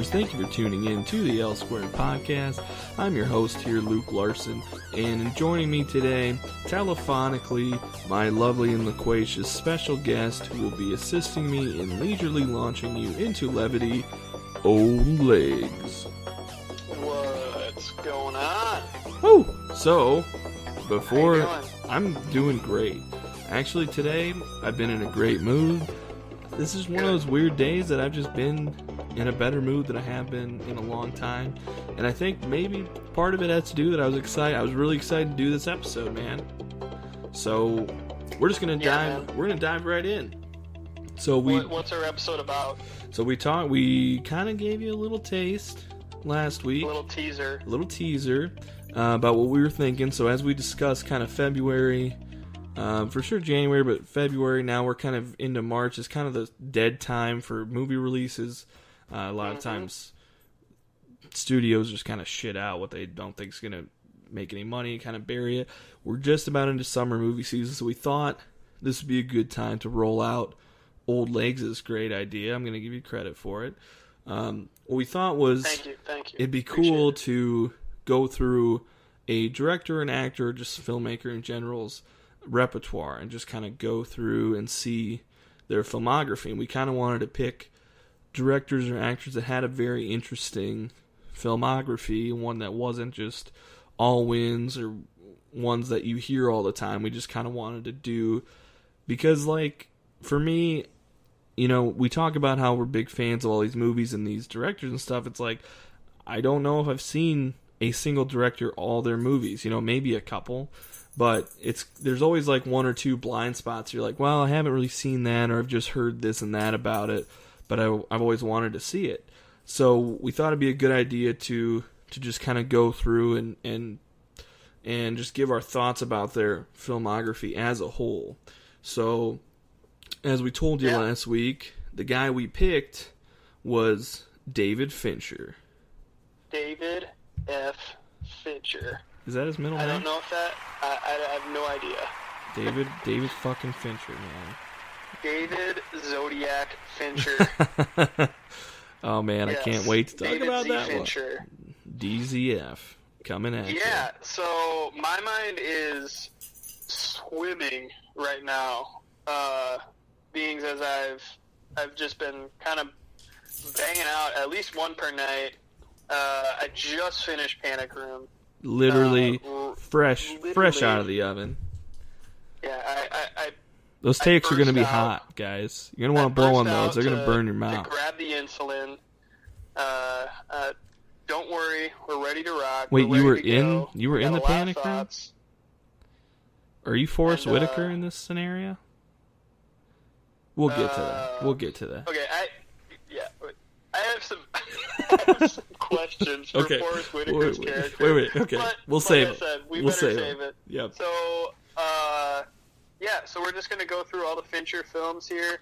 listeners. Thank you for tuning in to the L Squared Podcast. I'm your host here, Luke Larson, and joining me today, telephonically, my lovely and loquacious special guest who will be assisting me in leisurely launching you into levity, Old Legs. What's going on? Woo! So, before... How you doing? I'm doing great. Actually, today, I've been in a great mood. This is one of those weird days that I've just been in a better mood than I have been in a long time. And I think maybe part of it has to do that I was excited. I was really excited to do this episode, man. So, we're just going to we're going to dive right in. So what's our episode about? So we kind of gave you a little taste last week. A little teaser. About what we were thinking. So as we discussed kind of February, for sure January, but February, now we're kind of into March. It's kind of the dead time for movie releases. A lot of times studios just kind of shit out what they don't think is going to make any money, kind of bury it. We're just about into summer movie season, so we thought this would be a good time to roll out Old Legs. Is a great idea. I'm going to give you credit for it. What we thought was thank you. It'd be cool to go through a director, an actor, just filmmaker in general's repertoire and just kind of go through and see their filmography. And we kind of wanted to pick directors or actors that had a very interesting filmography, one that wasn't just all wins or ones that you hear all the time. We just kind of wanted to do, because like, for me, you know, we talk about how we're big fans of all these movies and these directors and stuff. It's like, I don't know if I've seen a single director all their movies, you know, maybe a couple, but there's always like one or two blind spots. You're like, well, I haven't really seen that, or I've just heard this and that about it, but I've always wanted to see it. So we thought it'd be a good idea to just kind of go through and just give our thoughts about their filmography as a whole. So as we told you last week, the guy we picked was David Fincher. David F. Fincher. Is that his middle name? I don't know if that... I have no idea. David fucking Fincher, man. David Zodiac Fincher. Oh, man, yes. I can't wait to talk David about Z. that Fincher. one. DZF. Coming at you. Yeah, so my mind is swimming right now. Being as I've just been kind of banging out at least one per night. I just finished Panic Room. Literally fresh out of the oven. Yeah, those takes are going to be hot, guys. You're going to want to blow on those. They're going to burn your mouth. To grab the insulin. Don't worry, we're ready to rock. Wait, you were in the Panic Room? Are you Forrest Whitaker in this scenario? We'll get to that. Okay, I have some questions for Forrest Whitaker's character. Wait, okay. We'll save it. We better save it. Yep. So, so we're just going to go through all the Fincher films here,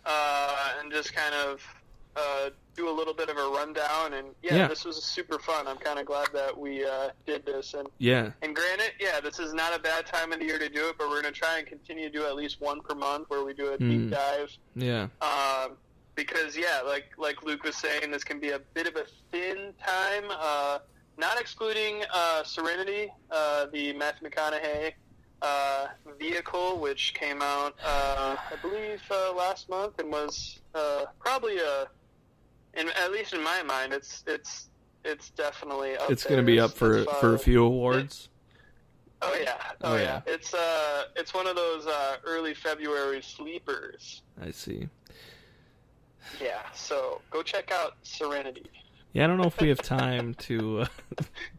and just kind of do a little bit of a rundown. And this was super fun. I'm kind of glad that we did this. And granted, this is not a bad time of the year to do it, but we're going to try and continue to do at least one per month where we do a deep dive. Yeah. Because like Luke was saying, this can be a bit of a thin time. Not excluding Serenity, the Matthew McConaughey vehicle, which came out I believe last month, and was probably at least in my mind, it's definitely up. It's going to be up for a few awards. Oh yeah. It's one of those early February sleepers. I see. Yeah, so go check out Serenity. Yeah, I don't know if we have time to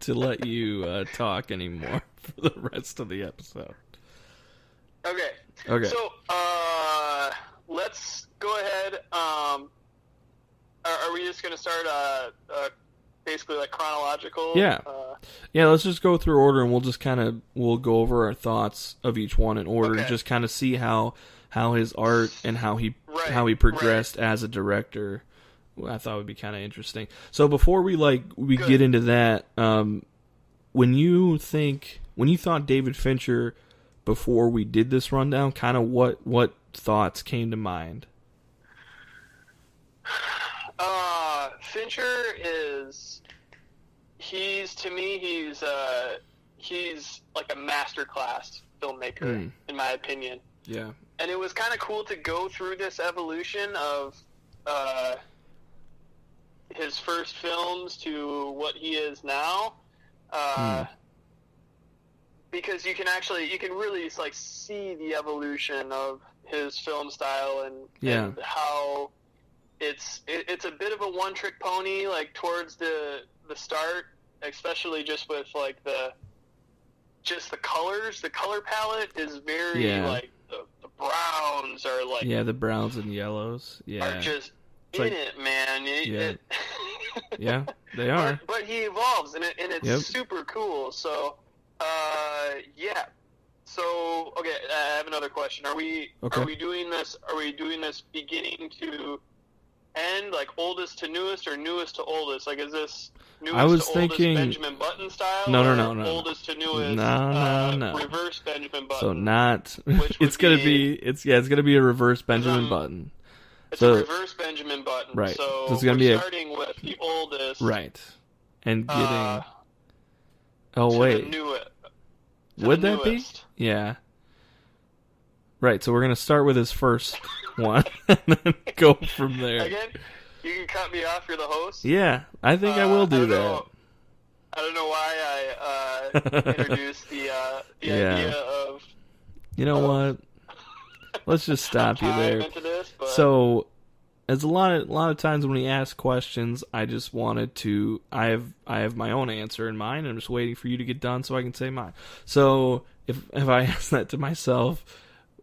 let you talk anymore for the rest of the episode. Okay. So, let's go ahead. Are we just going to start basically like chronological? Yeah. Let's just go through order, and we'll go over our thoughts of each one in order, and just kind of see how his art and how he progressed as a director. I thought would be kind of interesting. So before we get into that, when you thought David Fincher before we did this rundown, kind of what thoughts came to mind? Fincher is, to me, he's like a masterclass filmmaker, in my opinion. Yeah. And it was kind of cool to go through this evolution of his first films to what he is now. Because you can really like see the evolution of his film style and how it's a bit of a one-trick pony, like towards the start, especially just with like the colors. The color palette is very like the browns are like the browns and yellows are just it's in it, man. Yeah, they are. But he evolves, and it's super cool. So, So, okay, I have another question. Are we doing this? Are we doing this beginning to end, like oldest to newest, or newest to oldest? Like, is this newest to oldest Benjamin Button style? No. Oldest to newest. No. Reverse Benjamin Button. So not. It's gonna be a reverse Benjamin Button. It's a reverse Benjamin Button. Right. So it's gonna we're starting with the oldest. Right. And getting. Would that be? Yeah. Right, so we're going to start with his first one and then go from there. Again, you can cut me off, you're the host. Yeah, I think I will do that. I don't know why I introduced the idea of... You know what? Let's just stop you there. This, so, as a lot of times when we ask questions, I just wanted to... I have my own answer in mind. I'm just waiting for you to get done so I can say mine. So, if I ask that to myself,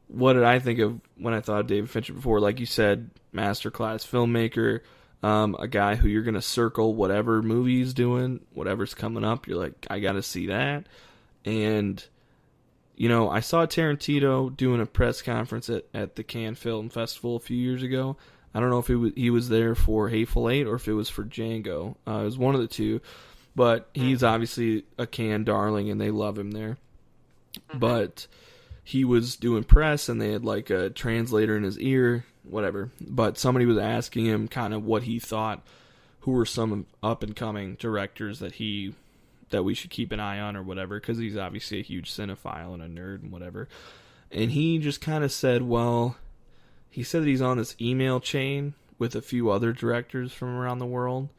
what did I think of when I thought of David Fincher before? Like you said, masterclass filmmaker, a guy who you're going to circle whatever movie he's doing, whatever's coming up. You're like, I got to see that. And, you know, I saw Tarantino doing a press conference at the Cannes Film Festival a few years ago. I don't know if he was there for Hateful Eight or if it was for Django. It was one of the two. But he's obviously a Cannes darling, and they love him there. But he was doing press, and they had like a translator in his ear, whatever. But somebody was asking him kind of what he thought, who were some up-and-coming directors that we should keep an eye on or whatever, because he's obviously a huge cinephile and a nerd and whatever. And he just kind of said, well, he said that he's on this email chain with a few other directors from around the world.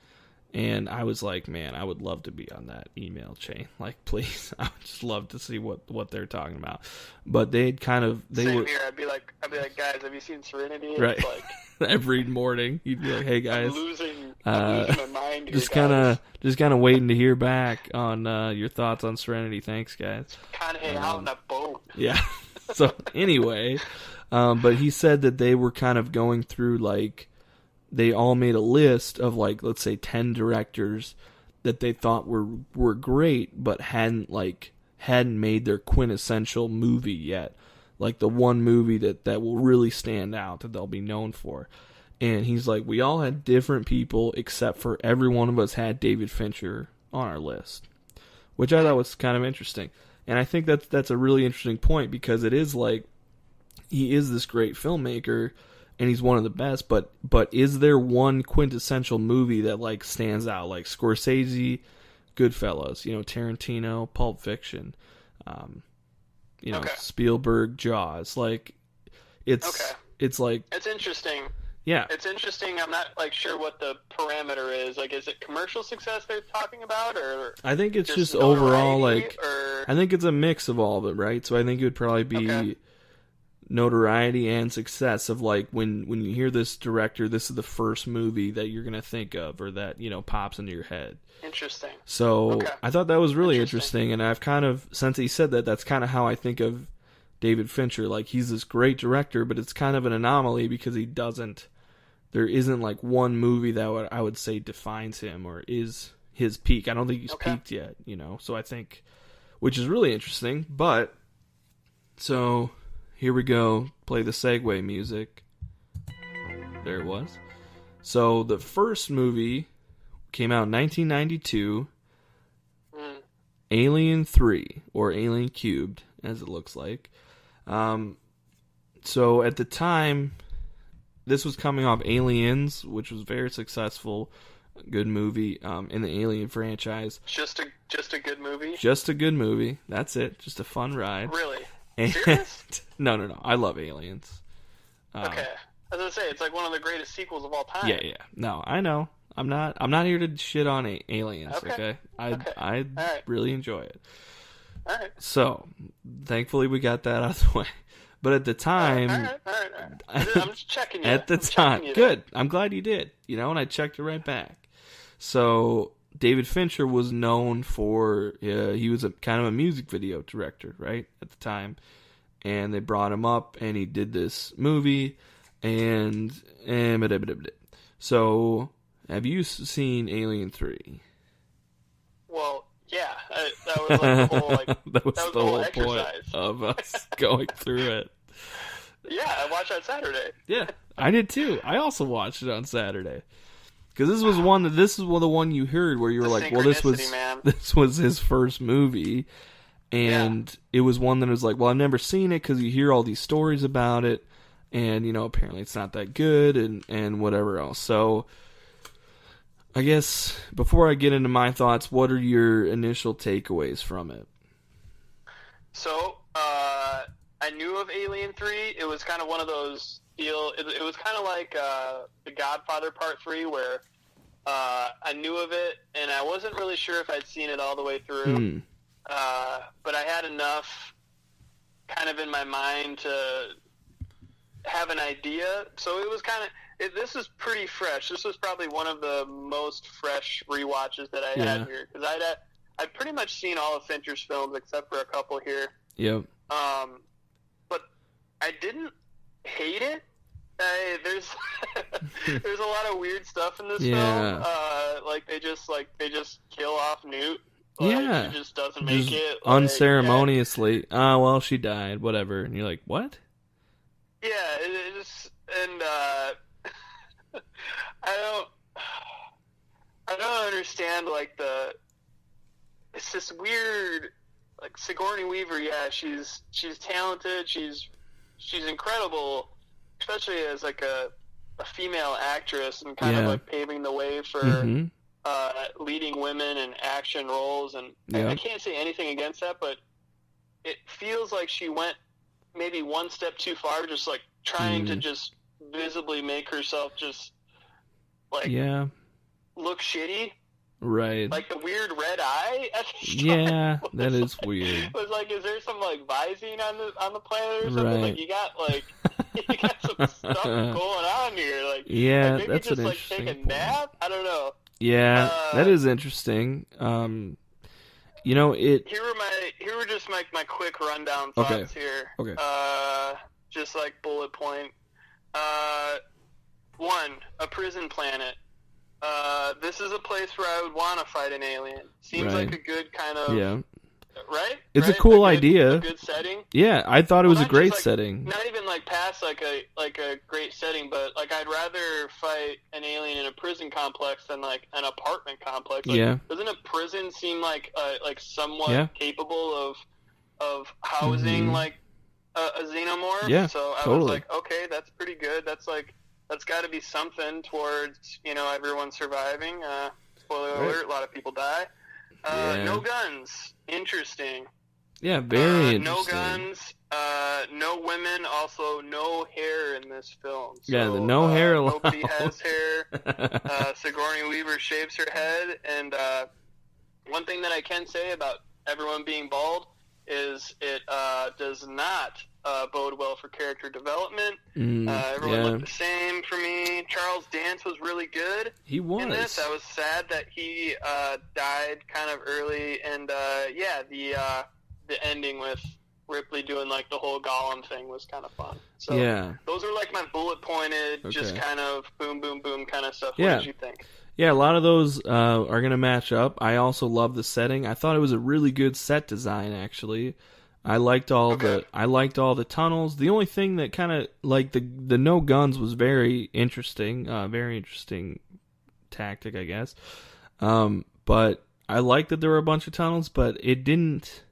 And I was like, man, I would love to be on that email chain. Like, please, I would just love to see what they're talking about. But Same here. I'd be like, guys, have you seen Serenity? And right. Like, every morning, you'd be like, hey guys, I'm losing my mind. Just kind of waiting to hear back on your thoughts on Serenity. Thanks, guys. Kind of hang out on a boat. Yeah. So anyway, but he said that they were kind of going through like. They all made a list of, like, let's say 10 directors that they thought were great, but hadn't made their quintessential movie yet. Like the one movie that will really stand out, that they'll be known for. And he's like, we all had different people, except for every one of us had David Fincher on our list. Which I thought was kind of interesting. And I think that's a really interesting point, because it is like, he is this great filmmaker, and he's one of the best, but is there one quintessential movie that like stands out? Like Scorsese, Goodfellas, Tarantino, Pulp Fiction, Spielberg, Jaws. Like it's like it's interesting. Yeah, it's interesting. I'm not like sure what the parameter is. Like, is it commercial success they're talking about, or I think it's just overall like I think it's a mix of all of it, right? So I think it would probably be. Notoriety and success of like when you hear this director, this is the first movie that you're gonna think of, or that pops into your head. Interesting. So I thought that was really interesting, and I've kind of, since he said that, that's kind of how I think of David Fincher. Like, he's this great director, but it's kind of an anomaly because there isn't like one movie that I would say defines him or is his peak. I don't think he's peaked yet, So I think, which is really interesting. But so. Here we go. Play the segue music. There it was. So the first movie came out in 1992. Alien 3, or Alien Cubed, as it looks like. So at the time, this was coming off Aliens, which was very successful. good movie in the Alien franchise. Just a good movie? Just a good movie. That's it. Just a fun ride. Really? And, serious? No. I love Aliens. Okay. As I say, it's like one of the greatest sequels of all time. Yeah. No, I know. I'm not here to shit on Aliens, okay? I really enjoy it. All right. So, thankfully we got that out of the way. But at the time... All right. I'm just checking you. At the time. Good. I'm glad you did. And I checked it right back. So, David Fincher was known for... he was kind of a music video director, right? At the time. And they brought him up, and he did this movie, and so, have you seen Alien 3? Well, yeah. That was like the whole, that was the whole exercise. Point of us going through it. Yeah, I watched that Saturday. Yeah, I did too. I also watched it on Saturday. Because this was the one you heard where you were like, well, this was his first movie. And it was one that was like, well, I've never seen it because you hear all these stories about it. And, apparently it's not that good and whatever else. So, I guess, before I get into my thoughts, what are your initial takeaways from it? So, I knew of Alien 3. It was kind of one of those it was kind of like The Godfather Part 3 where I knew of it and I wasn't really sure if I'd seen it all the way through. But I had enough kind of in my mind to have an idea. So it was kind of, this was pretty fresh. This was probably one of the most fresh rewatches that I had here. Because I'd pretty much seen all of Fincher's films except for a couple here. Yep. But I didn't hate it. There's there's a lot of weird stuff in this film. They just kill off Newt. She just doesn't make it. Unceremoniously. Well, she died, whatever. And you're like, what? Yeah, it just, and I don't understand, it's this weird, Sigourney Weaver, she's talented, she's incredible, especially as, a female actress and kind of, paving the way for... leading women in action roles, and I can't say anything against that, but it feels like she went maybe one step too far, just trying to just visibly make herself just look shitty. Right. The weird red eye at the start. Yeah, that is weird. It was is there some Visine on the planet or something? Right. You got some stuff going on here. Maybe that's just an interesting take a nap. I don't know. Yeah, that is interesting. Here were just my quick rundown thoughts here. Okay. Just bullet point. 1, a prison planet. This is a place where I would want to fight an alien. Seems like a good kind of right. It's a cool idea. A good setting. Yeah, I thought it was a great setting. Not even past a great setting, but I'd rather fight an alien in a prison complex than an apartment complex. Doesn't a prison seem somewhat capable of housing a xenomorph? Yeah, so I totally. was like, okay, that's pretty good. That's got to be something towards everyone surviving. Spoiler alert: a lot of people die. No guns. Interesting. Yeah, very interesting. No guns, no women, also no hair in this film. So, the no hair allowed. Nobody has hair. Sigourney Weaver shaves her head, and one thing that I can say about everyone being bald is it does not bode well for character development. Everyone looked the same for me. Charles Dance was really good. He was. In this. I was sad that he died kind of early, and the ending with Ripley doing the whole Gollum thing was kind of fun. So those are my bullet pointed, just kind of boom, boom, boom kind of stuff. What did you think? Yeah, a lot of those are going to match up. I also love the setting. I thought it was a really good set design, actually. I liked all the tunnels. The only thing that kind of the no guns was very interesting tactic, I guess. But I liked that there were a bunch of tunnels, but it didn't.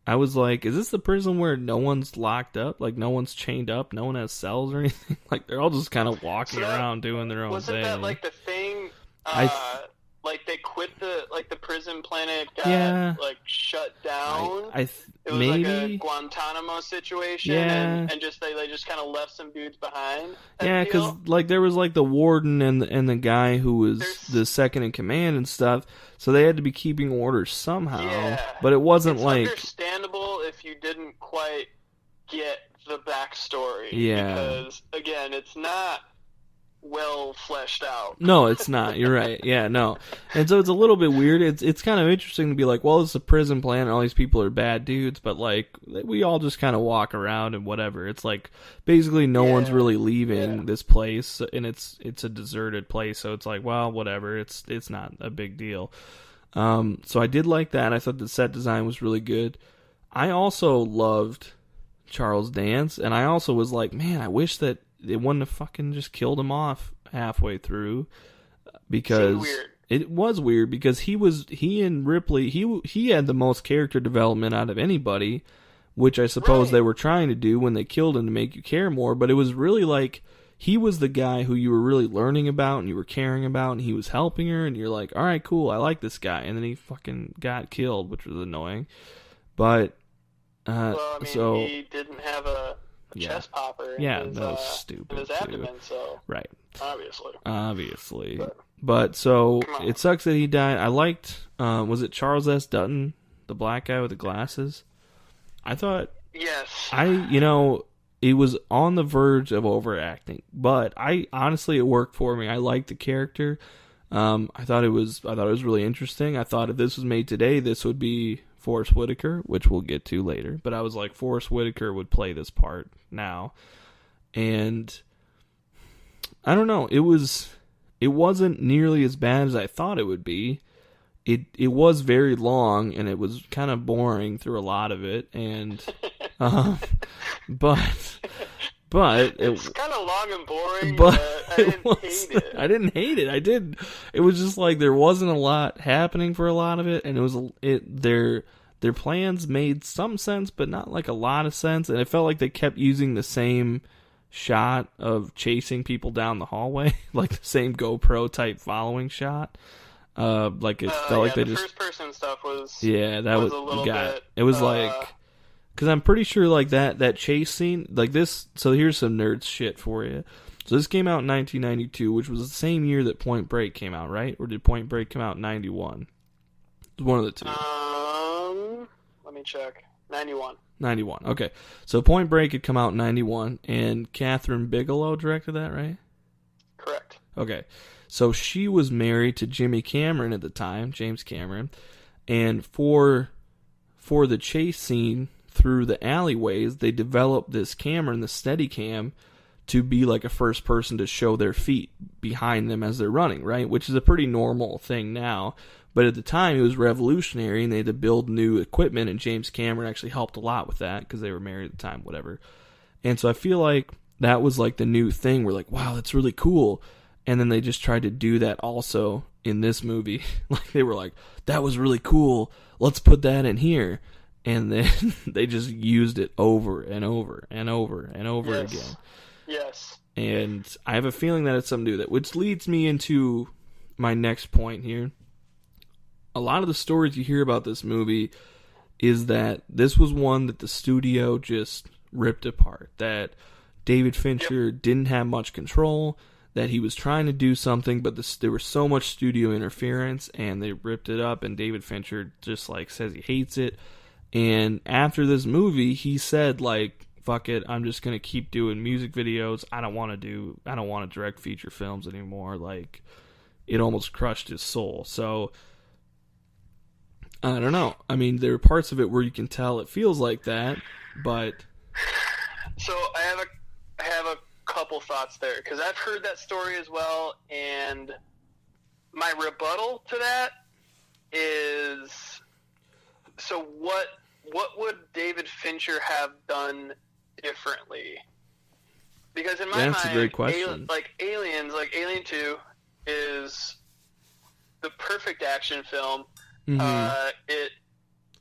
I was like, is this the prison where no one's locked up? No one's chained up? No one has cells or anything? They're all just kind of walking around doing their own thing. Wasn't that the thing like they quit the prison planet got like shut down. It was maybe like a Guantanamo situation, and just they just kind of left some dudes behind. Yeah, because like there was like the warden and the guy who was the second in command and stuff, so they had to be keeping orders somehow. Yeah, but it wasn't it's like understandable if you didn't quite get the backstory. Yeah, because again, it's not well fleshed out. No, it's not. You're right. Yeah, no. And so it's a little bit weird. It's kind of interesting to be like, well, it's a prison planet, and all these people are bad dudes, but like we all just kind of walk around and whatever. It's like basically no one's really leaving this place, and it's a deserted place, so it's like, well, whatever. It's not a big deal. So I did like that. I thought the set design was really good. I also loved Charles Dance, and I also was like, man, I wish that they wouldn't have fucking just killed him off halfway through, because it was weird because he and Ripley he had the most character development out of anybody, which I suppose they were trying to do when they killed him to make you care more, but it was really like he was the guy who you were really learning about and you were caring about, and he was helping her, and you're like, all right, cool, I like this guy, and then he fucking got killed, which was annoying. But he didn't have a chest popper in his, that was stupid. In his abdomen, so right, obviously. But so it sucks that he died. I liked, was it Charles S. Dutton, the black guy with the glasses? I thought, it was on the verge of overacting, but honestly it worked for me. I liked the character. I thought it was really interesting. I thought if this was made today, this would be Forrest Whitaker, which we'll get to later. But I was like, Forrest Whitaker would play this part now. And I don't know, it wasn't nearly as bad as I thought it would be. It was very long, and it was kind of boring through a lot of it, and but it's kind of long and boring. But I didn't hate it. It was just like there wasn't a lot happening for a lot of it, and their plans made some sense, but not like a lot of sense, and it felt like they kept using the same shot of chasing people down the hallway, like the same GoPro type following shot. Like it felt like they just first person stuff was a little bit. It was like, because I'm pretty sure like that chase scene like this. So here's some nerd shit for you. So this came out in 1992, which was the same year that Point Break came out, right? Or did Point Break come out in 91? It was one of the two. Let me check. 91. 91. Okay, so Point Break had come out in 91, and Catherine Bigelow directed that, right? Correct. Okay. So she was married to Jimmy Cameron at the time, James Cameron, and for the chase scene through the alleyways, they developed this camera, the Steadicam, to be like a first person to show their feet behind them as they're running, right? Which is a pretty normal thing now. But at the time, it was revolutionary, and they had to build new equipment, and James Cameron actually helped a lot with that because they were married at the time, whatever. And so I feel like that was like the new thing. We're like, wow, that's really cool. And then they just tried to do that also in this movie. Like they were like, that was really cool. Let's put that in here. And then they just used it over and over and over and over again. Yes. And I have a feeling that it's something to do with that, which leads me into my next point here. A lot of the stories you hear about this movie is that this was one that the studio just ripped apart. That David Fincher didn't have much control. That he was trying to do something, but there was so much studio interference, and they ripped it up, and David Fincher just, like, says he hates it. And after this movie, he said, like, fuck it, I'm just going to keep doing music videos. I don't want to direct feature films anymore. Like, it almost crushed his soul. So, I don't know. I mean, there are parts of it where you can tell it feels like that, but... So, I have a couple thoughts there, because I've heard that story as well, and my rebuttal to that is, so what would David Fincher have done differently? Because in my mind, that's a great question. Alien 2 is the perfect action film. Mm-hmm.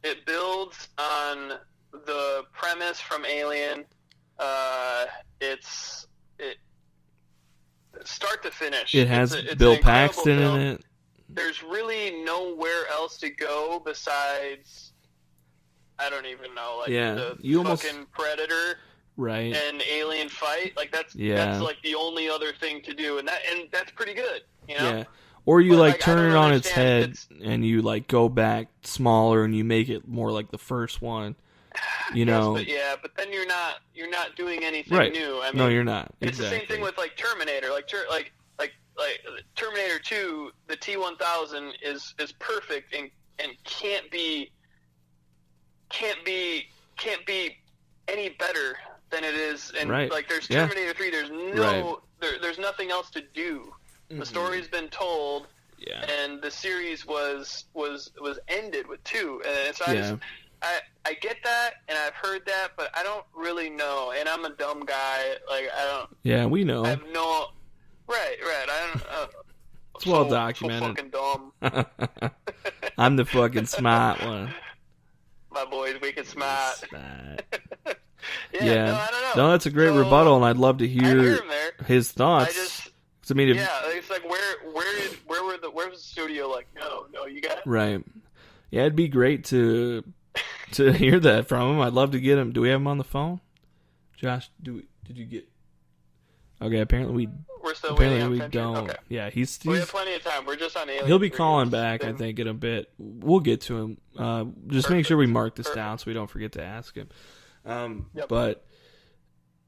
It builds on the premise from Alien. start to finish. It has it's Bill an incredible Paxton film. in it. There's really nowhere else to go besides, I don't even know, like the fucking Predator, right, and Alien fight. Like that's like the only other thing to do, and that's pretty good, you know. Yeah. Or you but, turn it on its head and you go back smaller and you make it more like the first one. You know. But then you're not doing anything new. I mean, no, you're not. It's the same thing with Terminator. Like Terminator 2, the T-1000 is perfect and can't be any better than it is. And there's Terminator 3. There's nothing else to do. The story's been told, and the series was ended with 2. And so I get that, and I've heard that, but I don't really know. And I'm a dumb guy. Like I don't. Yeah, we know. I have no. Right. I don't. It's well documented. So fucking dumb. I'm the fucking smart one. My boy's wicked smart. Yeah. No, I don't know. No, that's a great rebuttal, and I'd love to hear his thoughts. It's like where was the studio? Like, no, you got it. Right. Yeah, it'd be great to hear that from him. I'd love to get him. Do we have him on the phone, Josh? Did you get? Okay, apparently we're still waiting on we Fincher. don't. Okay. Yeah, he's we have plenty of time. We're just on Alien. He'll be calling back, I think, in a bit. We'll get to him. Just make sure we mark this down so we don't forget to ask him. But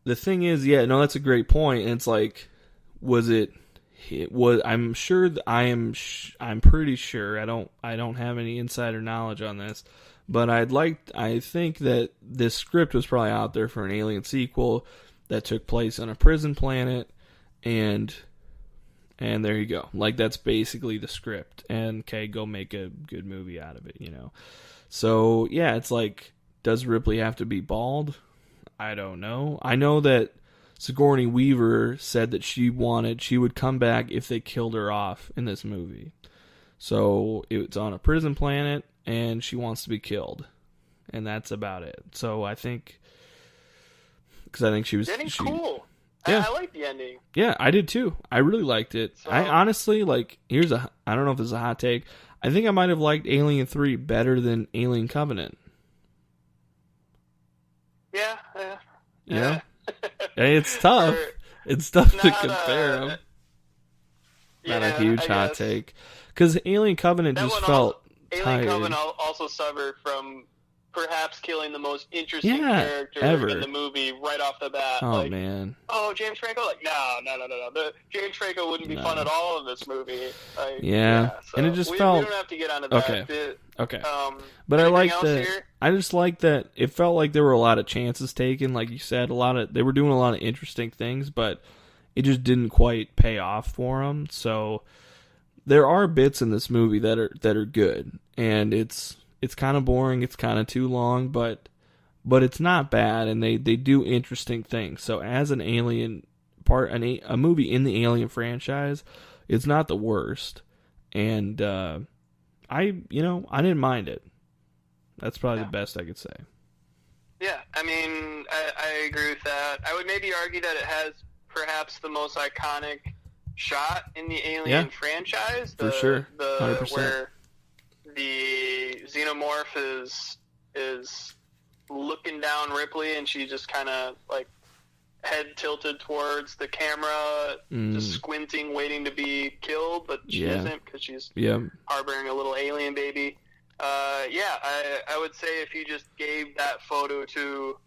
the thing is, that's a great point. And it's like, I'm sure I'm pretty sure. I don't have any insider knowledge on this, but I think that this script was probably out there for an Alien sequel that took place on a prison planet, and there you go. Like, that's basically the script. And okay, go make a good movie out of it, So yeah, it's like, does Ripley have to be bald? I don't know. I know that Sigourney Weaver said that she would come back if they killed her off in this movie. So it's on a prison planet, and she wants to be killed, and that's about it. So I think, because I think she was the ending's cool. Yeah, I like the ending. Yeah, I did too. I really liked it. So, I honestly I don't know if this is a hot take. I think I might have liked Alien 3 better than Alien Covenant. Yeah. Hey, it's tough. It's tough to compare them. Not a huge hot take. Because Alien Covenant just felt tired. Alien Covenant also suffered from perhaps killing the most interesting character ever in the movie right off the bat. Oh, man. Oh, James Franco? Like, no. James Franco wouldn't be fun at all in this movie. So and it just felt... We don't have to get onto that. Okay. But I like that. Here? I just like that it felt like there were a lot of chances taken. Like you said, they were doing a lot of interesting things, but it just didn't quite pay off for them. So there are bits in this movie that are good, and it's kind of boring. It's kind of too long, but it's not bad, and they do interesting things. So as an Alien a movie in the Alien franchise, it's not the worst, and I didn't mind it. That's probably the best I could say. Yeah, I mean, I agree with that. I would maybe argue that it has perhaps the most iconic shot in the Alien franchise. For sure, 100%. Where the xenomorph is looking down Ripley, and she just kind of like head tilted towards the camera, just squinting, waiting to be killed, but she isn't because she's harboring a little alien baby. I would say if you just gave that photo to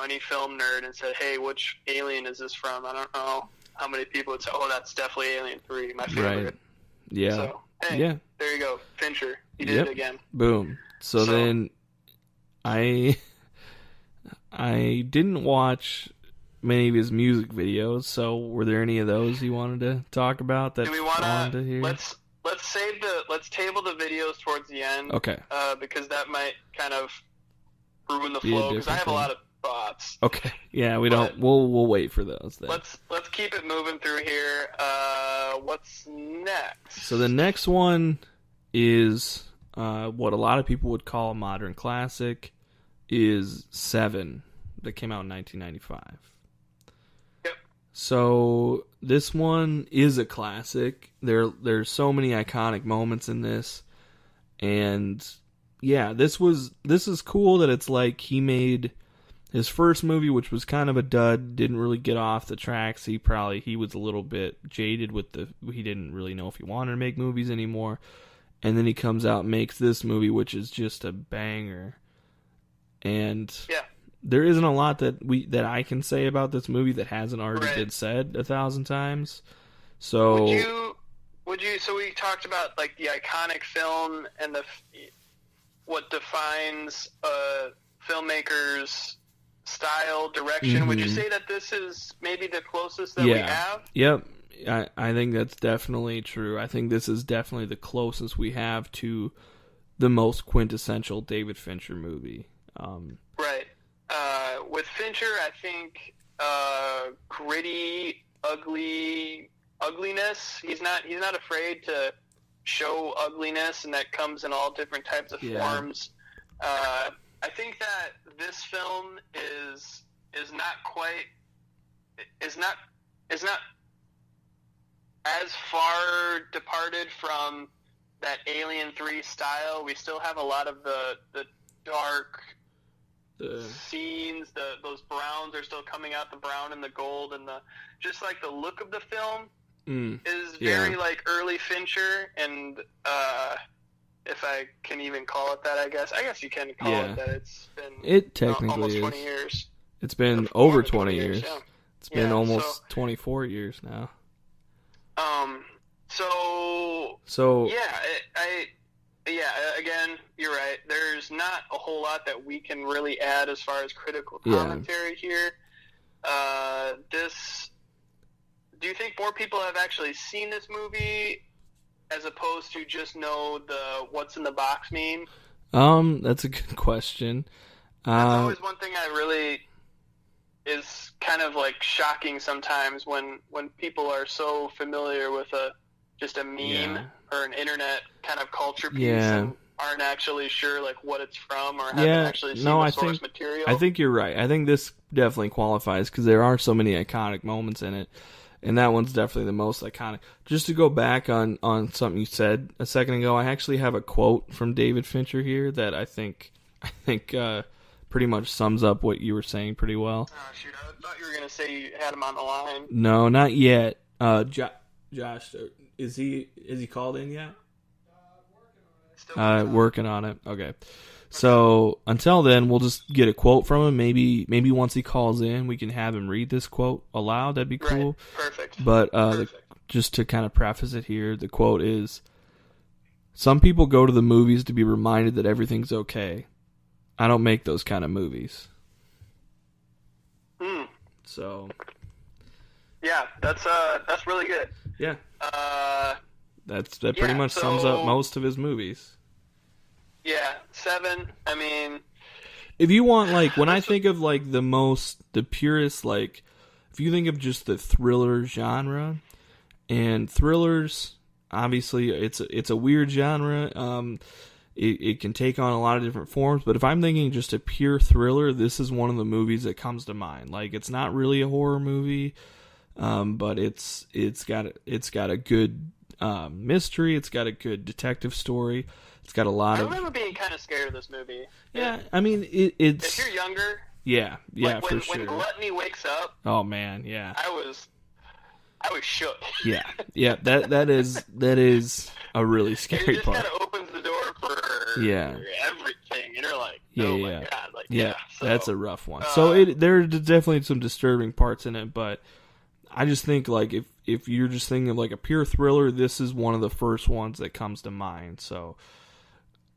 any film nerd and said, "Hey, which Alien is this from?" I don't know how many people would say, "Oh, that's definitely Alien 3, my favorite." Right. Yeah. So, hey, there you go, Fincher. He did it again. Boom. So then, I didn't watch many of his music videos. So, were there any of those you wanted to talk about? That do we want to hear? Let's table the videos towards the end. Okay. Because that might kind of ruin the flow. Because I have a lot of thoughts. Okay. Yeah, we don't. We'll wait for those then. Let's keep it moving through here. What's next? So the next one is what a lot of people would call a modern classic. Is Seven, that came out in 1995. Yep. So this one is a classic. There's so many iconic moments in this, and yeah, this is cool that it's like he made his first movie, which was kind of a dud, didn't really get off the tracks. He was a little bit jaded he didn't really know if he wanted to make movies anymore, and then he comes out and makes this movie, which is just a banger. And yeah. There isn't a lot that I can say about this movie that hasn't already been said 1,000 times. So would you? So we talked about like the iconic film and what defines a filmmaker's style, direction. Mm-hmm. Would you say that this is maybe the closest that we have? Yep. I think that's definitely true. I think this is definitely the closest we have to the most quintessential David Fincher movie. Right. With Fincher, I think gritty, ugliness. He's not afraid to show ugliness, and that comes in all different types of forms. I think that this film is not as far departed from that Alien 3 style. We still have a lot of the dark scenes, those browns are still coming out, the brown and the gold, and just like the look of the film is very like early Fincher, and if I can even call it that, I guess you can call it that. It's been technically almost 20 years. It's been over 20 years. Yeah. It's been almost 24 years now. Again, you're right. There's not a whole lot that we can really add as far as critical commentary here. Do you think more people have actually seen this movie as opposed to just know the what's in the box meme? That's a good question. That's always one thing I really is kind of like shocking sometimes when people are so familiar with just a meme or an internet kind of culture piece and aren't actually sure like what it's from or haven't actually seen the source material. I think you're right. I think this definitely qualifies because there are so many iconic moments in it, and that one's definitely the most iconic. Just to go back on something you said a second ago, I actually have a quote from David Fincher here that I think pretty much sums up what you were saying pretty well. Oh, shoot. I thought you were going to say you had him on the line. No, not yet. Josh, is he called in yet? Working on it. Okay. So until then, we'll just get a quote from him. Maybe once he calls in, we can have him read this quote aloud. That'd be cool. Right. Perfect. But just to kind of preface it here, the quote is, "Some people go to the movies to be reminded that everything's okay. I don't make those kind of movies." So. Yeah, that's really good. Yeah. That pretty much sums up most of his movies. Yeah, 7. I mean, if you want, like, when I think of like the purest, like, if you think of just the thriller genre, and thrillers, obviously, it's a weird genre. It can take on a lot of different forms, but if I'm thinking just a pure thriller, this is one of the movies that comes to mind. Like, it's not really a horror movie, but it's got a good mystery. It's got a good detective story. It's got a lot of. I remember being kind of scared of this movie. Yeah, I mean it's. If you're younger. Yeah, for sure. When Gluttony wakes up. Oh man, yeah. I was shook. Yeah. That is a really scary it just part. Kind of opens the door for everything, and you're like, my god, like so, that's a rough one. So there are definitely some disturbing parts in it, but I just think like if you're just thinking of like a pure thriller, this is one of the first ones that comes to mind. So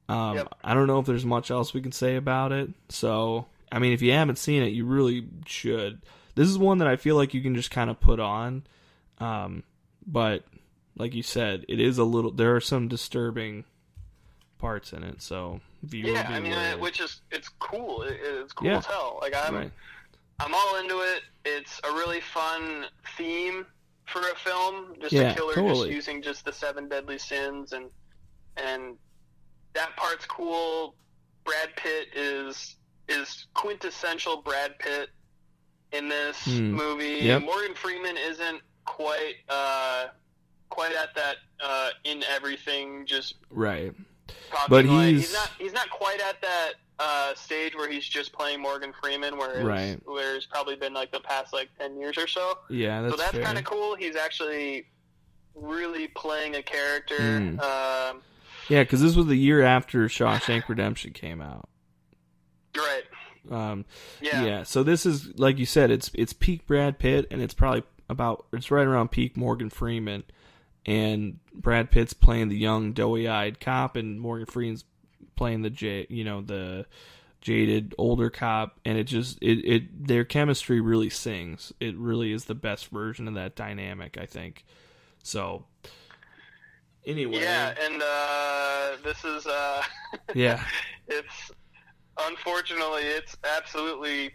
I don't know if there's much else we can say about it. So I mean, if you haven't seen it, you really should. This is one that I feel like you can just kind of put on. But like you said, it is a little. There are some disturbing parts in it. So which is it's cool. It's cool as hell. Like I'm all into it. It's a really fun theme for a film. Just a killer just using just the 7 deadly sins, and that part's cool. Brad Pitt is quintessential Brad Pitt. in this movie. Yep. Morgan Freeman isn't quite at that in everything, just right. talking. But he's not quite at that stage where he's just playing Morgan Freeman, where it's probably been like the past like 10 years or so. Yeah, so that's kind of cool. He's actually really playing a character. Yeah, because this was the year after Shawshank Redemption came out. Right. Yeah. So this is, like you said, it's peak Brad Pitt, and it's probably it's right around peak Morgan Freeman, and Brad Pitt's playing the young doughy-eyed cop, and Morgan Freeman's playing the jaded older cop, and their chemistry really sings. It really is the best version of that dynamic, I think. So anyway, yeah, and this is yeah, it's unfortunately it's absolutely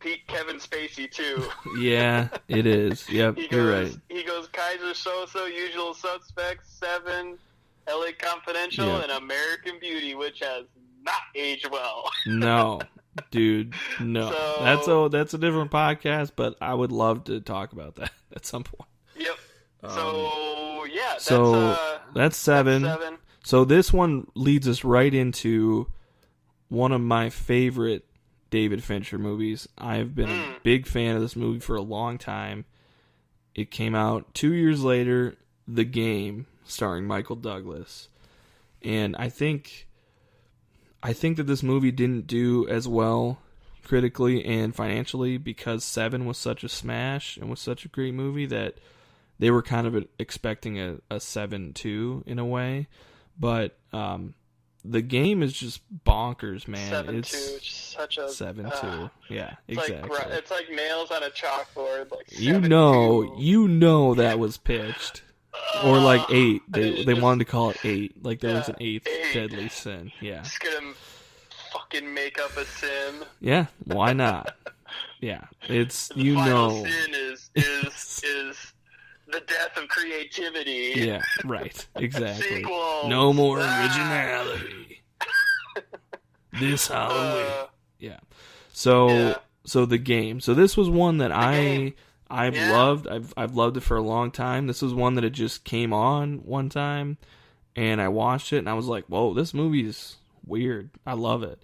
peak Kevin Spacey too. Yeah, it is. Yep, you're right. He goes Kaiser Soze, Usual Suspects, Seven, L.A. Confidential, and American Beauty, which has not aged well. No, dude, no. So, that's a different podcast, but I would love to talk about that at some point. Yep. So yeah, that's seven. So this one leads us right into one of my favorite David Fincher movies. I've been a big fan of this movie for a long time. It came out 2 years later, The Game, starring Michael Douglas. And I think that this movie didn't do as well critically and financially because Seven was such a smash and was such a great movie that they were kind of expecting a 7-2 in a way. But The Game is just bonkers, man. 7-2, such a 7-2. Yeah, exactly. It's like nails on a chalkboard. Like you know that was pitched, or like 8. They wanted to call it 8, like there was an 8th deadly sin. Yeah, just gonna fucking make up a sin. Yeah, why not? Yeah, it's the final sin is the death of creativity. Yeah, right. Exactly. Sequels. No more originality. This Halloween. Yeah. So The Game. So this was one that I've loved. I've loved it for a long time. This was one that it just came on one time, and I watched it, and I was like, "Whoa, this movie is weird. I love it,"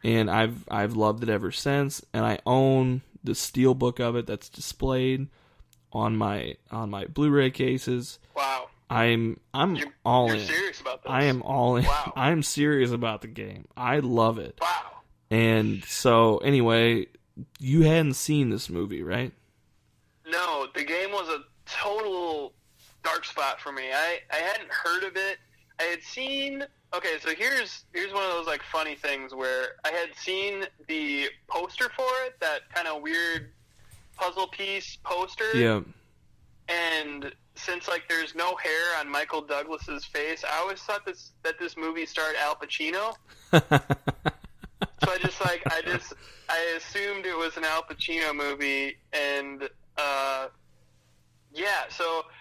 and I've loved it ever since. And I own the steelbook of it that's displayed on my Blu-ray cases. Wow. I'm all in. You're serious about this? I am all in. Wow. I'm serious about The Game. I love it. Wow. And so anyway, you hadn't seen this movie, right? No, The Game was a total dark spot for me. I hadn't heard of it. I had seen. Okay, so here's one of those like funny things where I had seen the poster for it, that kind of weird puzzle piece poster. Yeah. And since like there's no hair on Michael Douglas's face, I always thought that this movie starred Al Pacino. So I assumed it was an Al Pacino movie, and so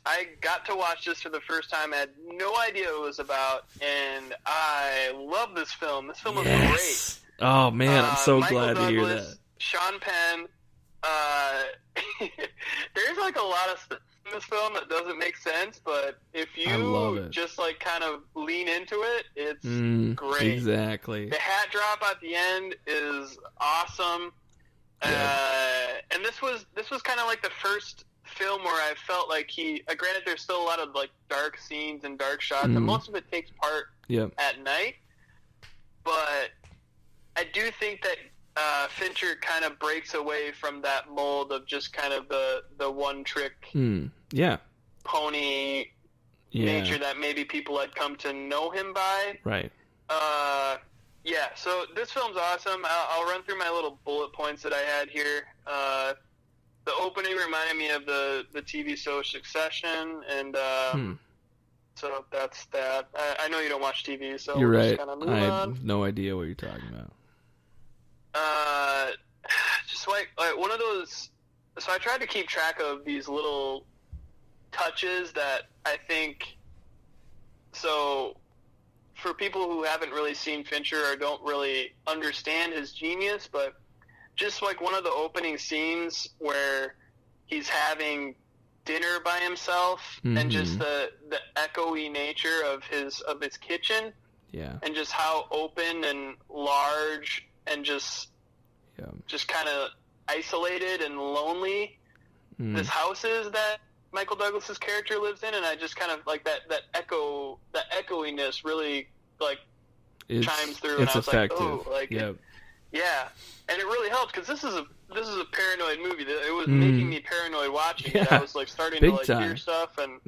I got to watch this for the first time. I had no idea what it was about, and I love this film. This film was great. Oh man, I'm so Michael glad Douglas, to hear that. Sean Penn. There's like a lot of stuff in this film that doesn't make sense, but if you just like kind of lean into it, it's great. Exactly. The hat drop at the end is awesome. And this was kind of like the first film where I felt like granted there's still a lot of like dark scenes and dark shots, and most of it takes part at night, but I do think that Fincher kind of breaks away from that mold of just kind of the one trick pony nature that maybe people had come to know him by. Right. So this film's awesome. I'll run through my little bullet points that I had here. The opening reminded me of the TV show Succession, and so that's that. I know you don't watch TV, so you're right. Just kind of move I on. have no idea what you're talking about. Just like one of those. So I tried to keep track of these little touches that I think. So, for people who haven't really seen Fincher or don't really understand his genius, but just like one of the opening scenes where he's having dinner by himself, and just the echoey nature of his kitchen, and just how open and large and just kind of isolated and lonely this house is that Michael Douglas's character lives in, and I just kind of like that echoiness really like chimes through, and I was effective. like, oh, like yeah, and it really helps because this is a paranoid movie. It was making me paranoid watching it. I was like starting to like hear stuff and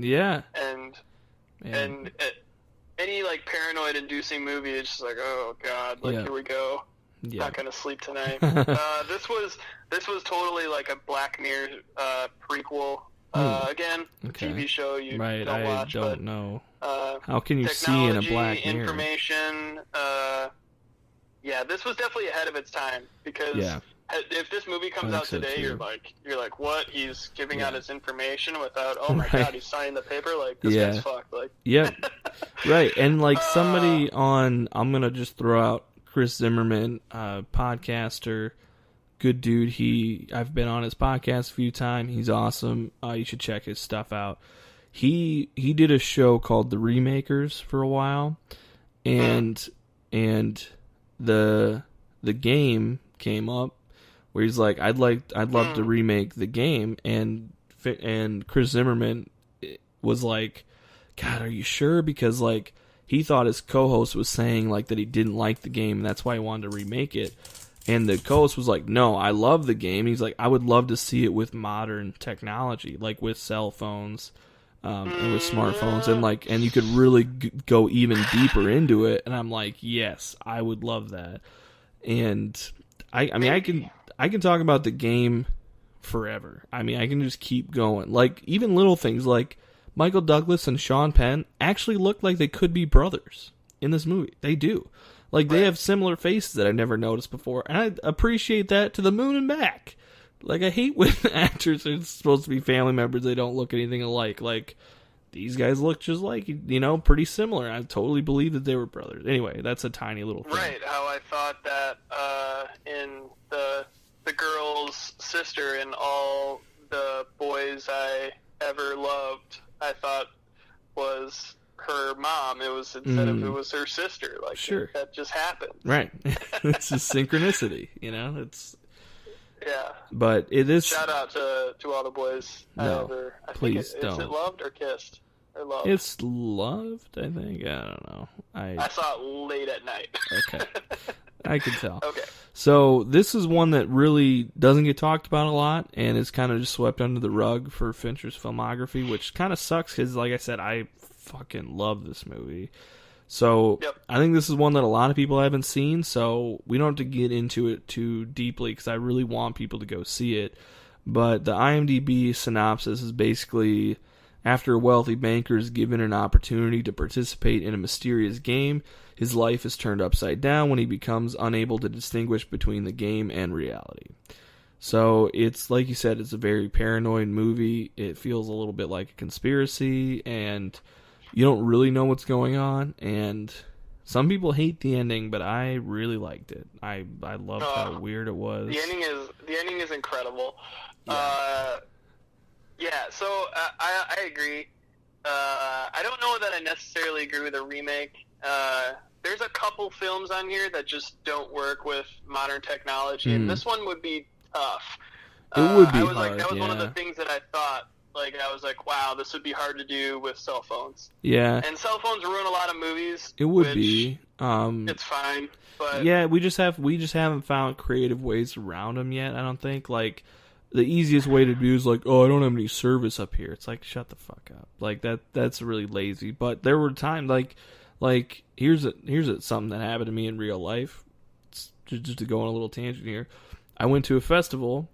any like paranoid inducing movie, it's just like, oh god, like here we go. Not gonna sleep tonight. This was totally like a Black Mirror prequel. Again, TV show you don't watch. I don't know. How can you see in a Black Mirror? Information. This was definitely ahead of its time because if this movie comes out today, you're like, what? He's giving out his information without. Oh my god, he's signing the paper. Like this guy's fucked. Like right. And like somebody on, I'm gonna just throw out Chris Zimmerman, podcaster. Good dude. I've been on his podcast a few times. He's awesome. You should check his stuff out. He did a show called The Remakers for a while, and the game came up where he's like, I'd love to remake the game, and Chris Zimmerman was like, God, are you sure? Because like he thought his co-host was saying like that he didn't like the game, and that's why he wanted to remake it. And the co-host was like, no, I love the game. He's like, I would love to see it with modern technology, like with cell phones and with smartphones. And you could really go even deeper into it. And I'm like, yes, I would love that. And I mean, I can talk about the game forever. I mean, I can just keep going. Like, even little things like Michael Douglas and Sean Penn actually look like they could be brothers in this movie. They do. Like, they have similar faces that I never noticed before, and I appreciate that to the moon and back. Like, I hate when actors are supposed to be family members, they don't look anything alike. Like, these guys look just like, pretty similar. I totally believe that they were brothers. Anyway, that's a tiny little thing. Right, how I thought that in the girl's sister in All the Boys I Ever Loved, I thought was her mom. It was instead of it was her sister. Like that just happened. Right. It's a synchronicity, It's But it is. Shout out to all the boys. Please don't. Is it loved or kissed? Or loved? It's loved, I think. I don't know. I saw it late at night. Okay. I can tell. Okay. So this is one that really doesn't get talked about a lot, and is kind of just swept under the rug for Fincher's filmography, which kind of sucks because, like I said, I fucking love this movie. So I think this is one that a lot of people haven't seen, so we don't have to get into it too deeply because I really want people to go see it. But the IMDb synopsis is basically, after a wealthy banker is given an opportunity to participate in a mysterious game, his life is turned upside down when he becomes unable to distinguish between the game and reality. So it's, like you said, it's a very paranoid movie. It feels a little bit like a conspiracy, and you don't really know what's going on, and some people hate the ending, but I really liked it. I loved how weird it was. The ending is incredible. So I agree. I don't know that I necessarily agree with a remake. There's a couple films on here that just don't work with modern technology, and this one would be tough. It would be hard, like, that was one of the things that I thought. Like, I was like, wow, this would be hard to do with cell phones. Yeah. And cell phones ruin a lot of movies. It would be. It's fine, but... Yeah, we just haven't found creative ways around them yet, I don't think. Like, the easiest way to do is like, oh, I don't have any service up here. It's like, shut the fuck up. Like, that's really lazy. But there were times, like here's something that happened to me in real life. Just to go on a little tangent here. I went to a festival,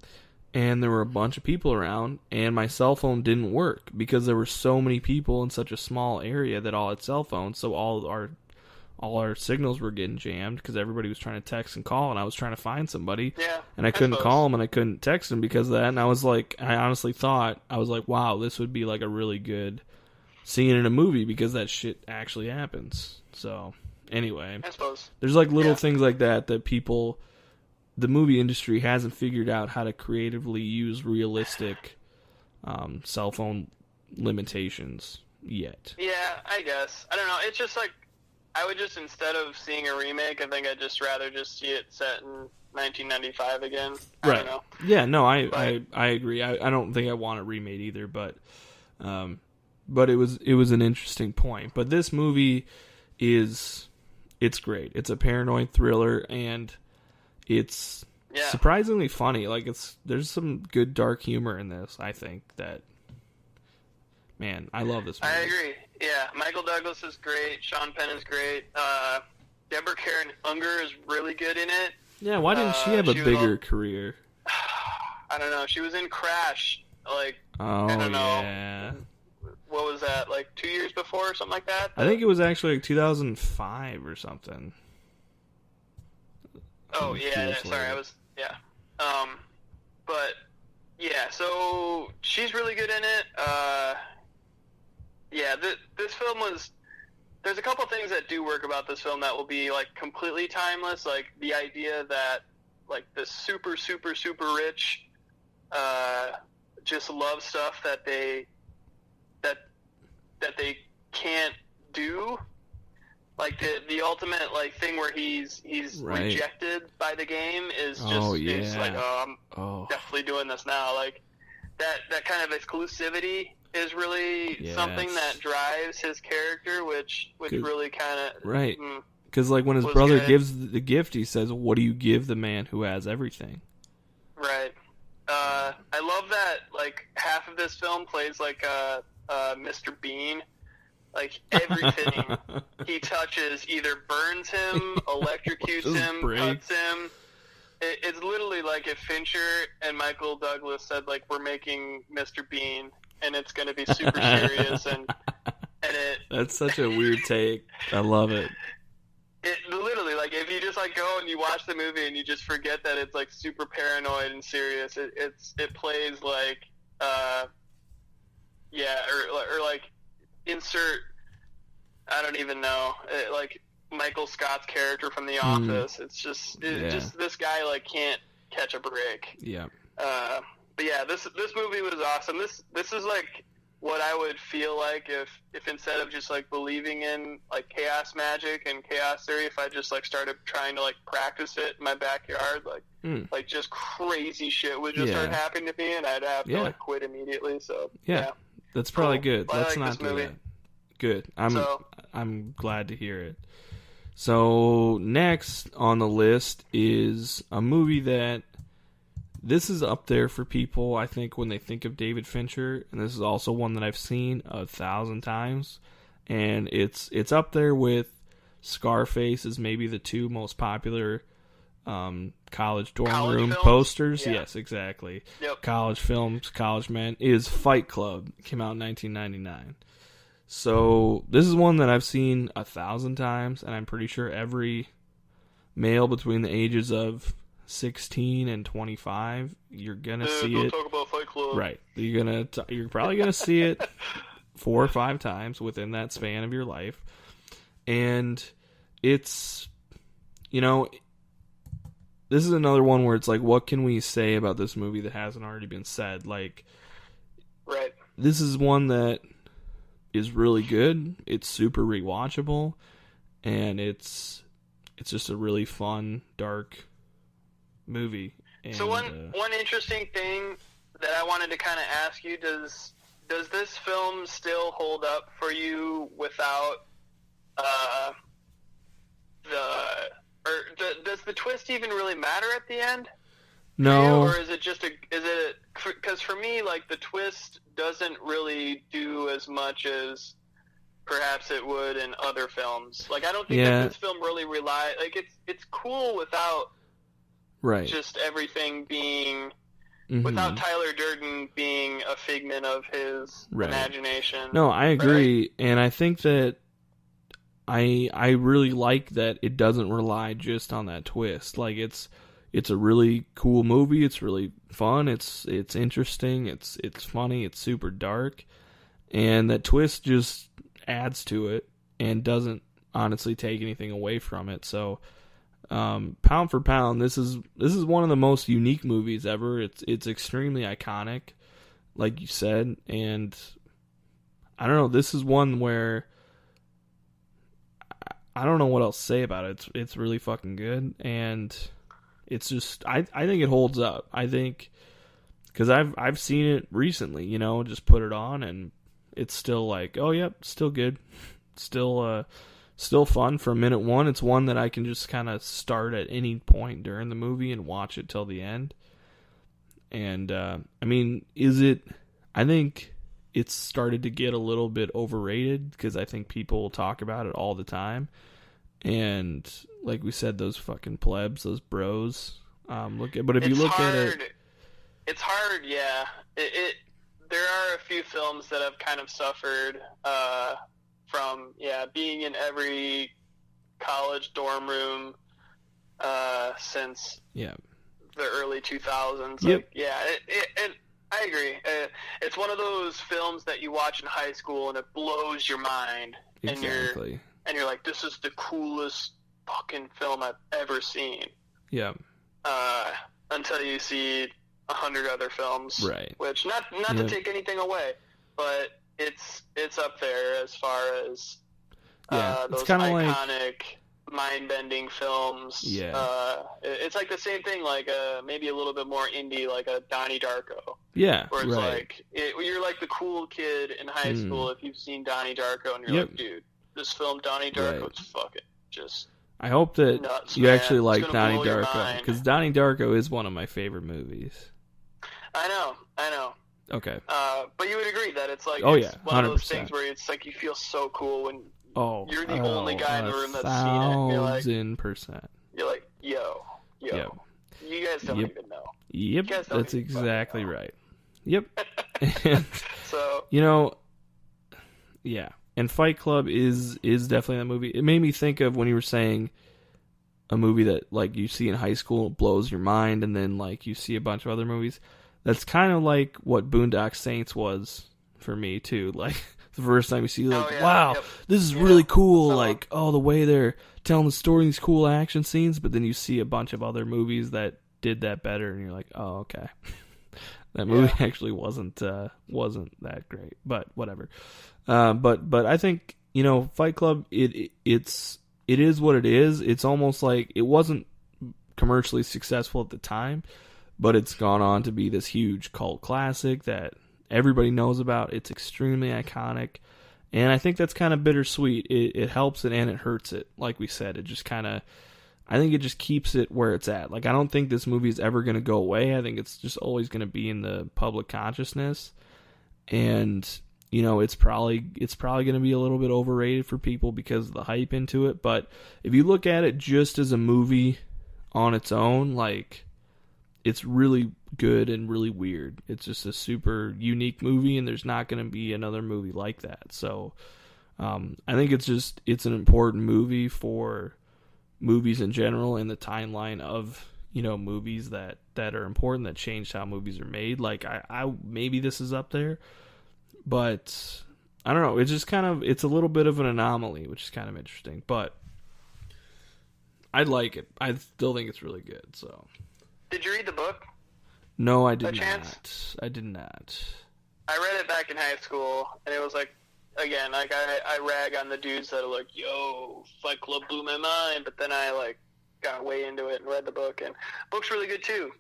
and there were a bunch of people around, and my cell phone didn't work because there were so many people in such a small area that all had cell phones, so all our signals were getting jammed because everybody was trying to text and call, and I was trying to find somebody, and I couldn't call them, and I couldn't text them because of that, and I was like, I honestly thought, I was like, wow, this would be like a really good scene in a movie because that shit actually happens. So, anyway, I suppose. There's like little things like that people the movie industry hasn't figured out how to creatively use realistic cell phone limitations yet. Yeah, I guess. I don't know. It's just like, I would just, instead of seeing a remake, I think I'd just rather just see it set in 1995 again. I don't know. Yeah, no, I agree. I don't think I want it remade either, but it was an interesting point. But this movie it's great. It's a paranoid thriller, and it's surprisingly funny. Like, there's some good dark humor in this. I think that, man, I love this movie. I agree. Yeah, Michael Douglas is great. Sean Penn is great. Deborah Karen Unger is really good in it. Yeah, why didn't she have a bigger career? I don't know. She was in Crash. Like, I don't know. Yeah. What was that? Like 2 years before or something like that? I think it was actually like 2005 or something. Oh yeah. Sorry, but yeah. So she's really good in it. Yeah. This film was. There's a couple things that do work about this film that will be like completely timeless. Like the idea that like the super super super rich just love stuff that they can't do. Like the ultimate like thing where he's rejected by the game is just it's like, I'm definitely doing this now. Like that kind of exclusivity is really something that drives his character, which really kind of right. Because like when his brother gives the gift, he says, "What do you give the man who has everything?" Right. I love that. Like half of this film plays like Mr. Bean. Like everything he touches either burns him, electrocutes him, cuts him. It's literally like if Fincher and Michael Douglas said, like, we're making Mr. Bean, and it's going to be super serious, and it. That's such a weird take. I love it. It literally, like, if you just like go and you watch the movie and you just forget that it's like super paranoid and serious, it plays like, or like insert. I don't even know, like Michael Scott's character from The Office. It's just this guy like can't catch a break. Yeah. But yeah, this movie was awesome. This is like what I would feel like if instead of just like believing in like chaos magic and chaos theory, if I just like started trying to like practice it in my backyard, like just crazy shit would just start happening to me, and I'd have to like quit immediately. So yeah. That's probably good. Let's like not do movie. that. Good. I'm glad to hear it. So next on the list is a movie that this is up there for people, I think, when they think of David Fincher, and this is also one that I've seen 1,000 times, and it's up there with Scarface as maybe the two most popular college dorm room films? posters. Yeah. Yes, exactly. Yep. College films, college men, is Fight Club. It came out in 1999. So this is one that I've seen 1,000 times, and I'm pretty sure every male between the ages of 16 and 25, you're gonna see it. Talk about Fight Club. Right. You're probably gonna see it 4 or 5 times within that span of your life, and it's, this is another one where it's like, what can we say about this movie that hasn't already been said? Like, right. This is one that is really good. It's super rewatchable, and it's just a really fun, dark movie. And, so one interesting thing that I wanted to kind of ask you, does this film still hold up for you without does the twist even really matter at the end? No. Or is it because for me, like, the twist doesn't really do as much as perhaps it would in other films. Like, I don't think that this film really it's cool without just everything being, without Tyler Durden being a figment of his imagination. No, I agree, and I think that I really like that it doesn't rely just on that twist. Like, it's a really cool movie. It's really fun. It's interesting. It's funny. It's super dark, and that twist just adds to it and doesn't honestly take anything away from it. So pound for pound, this is one of the most unique movies ever. It's extremely iconic, like you said, and I don't know. This is one where I don't know what else to say about it. It's really fucking good, and it's just I think it holds up. I think because I've seen it recently, just put it on, and it's still like, oh yep, still good, still fun from minute one. It's one that I can just kind of start at any point during the movie and watch it till the end. And I mean, I think it's started to get a little bit overrated because I think people talk about it all the time. And like we said, those fucking plebs, those bros. But if you look at it, it's hard. Yeah, there are a few films that have kind of suffered from being in every college dorm room since the early 2000s. Yep. I agree. It's one of those films that you watch in high school and it blows your mind. Exactly. And you're like, this is the coolest fucking film I've ever seen. Yeah. Until you see 100 other films. Right. Which, not to take anything away, but it's up there as far as those iconic, mind-bending films. Yeah. It's like the same thing, like maybe a little bit more indie, like a Donnie Darko. Yeah, where it's right. like you're like the cool kid in high school if you've seen Donnie Darko, and you're like, dude, this film Donnie Darko is fucking just. I hope that nuts, you man. actually like Donnie blow your Darko, mind. because Donnie Darko is one of my favorite movies. I know. Okay. But you would agree that it's like one of those things where it's like you feel so cool when you're the only guy in the room that's seen it. You're like, 1,000%. You're like, yo. Yep. You guys don't even know. Yep, that's exactly right. Yep. So yeah. And Fight Club is definitely that movie. It made me think of when you were saying a movie that like you see in high school, it blows your mind, and then like you see a bunch of other movies. That's kind of like what Boondock Saints was for me too. Like the first time you see, like, wow, this is really cool. Like, the way they're telling the story, these cool action scenes. But then you see a bunch of other movies that did that better, and you're like, oh, okay. That movie actually wasn't that great, but whatever. But I think Fight Club it is what it is. It's almost like it wasn't commercially successful at the time, but it's gone on to be this huge cult classic that everybody knows about. It's extremely iconic, and I think that's kind of bittersweet. It helps it and it hurts it. Like we said, it just kind of. I think it just keeps it where it's at. Like, I don't think this movie is ever going to go away. I think it's just always going to be in the public consciousness. And, it's probably going to be a little bit overrated for people because of the hype into it. But if you look at it just as a movie on its own, like, it's really good and really weird. It's just a super unique movie, and there's not going to be another movie like that. So, I think it's an important movie for movies in general and the timeline of movies that are important, that changed how movies are made. Like I maybe this is up there, but I don't know, it's just it's a little bit of an anomaly, which is kind of interesting, but I like it. I still think it's really good. So did you read the book? No, I did not. Chance? I did not. I read it back in high school, and it was like, again, like I rag on the dudes that are like, yo, Fight Club blew my mind, but then I like got way into it and read the book, and the book's really good too.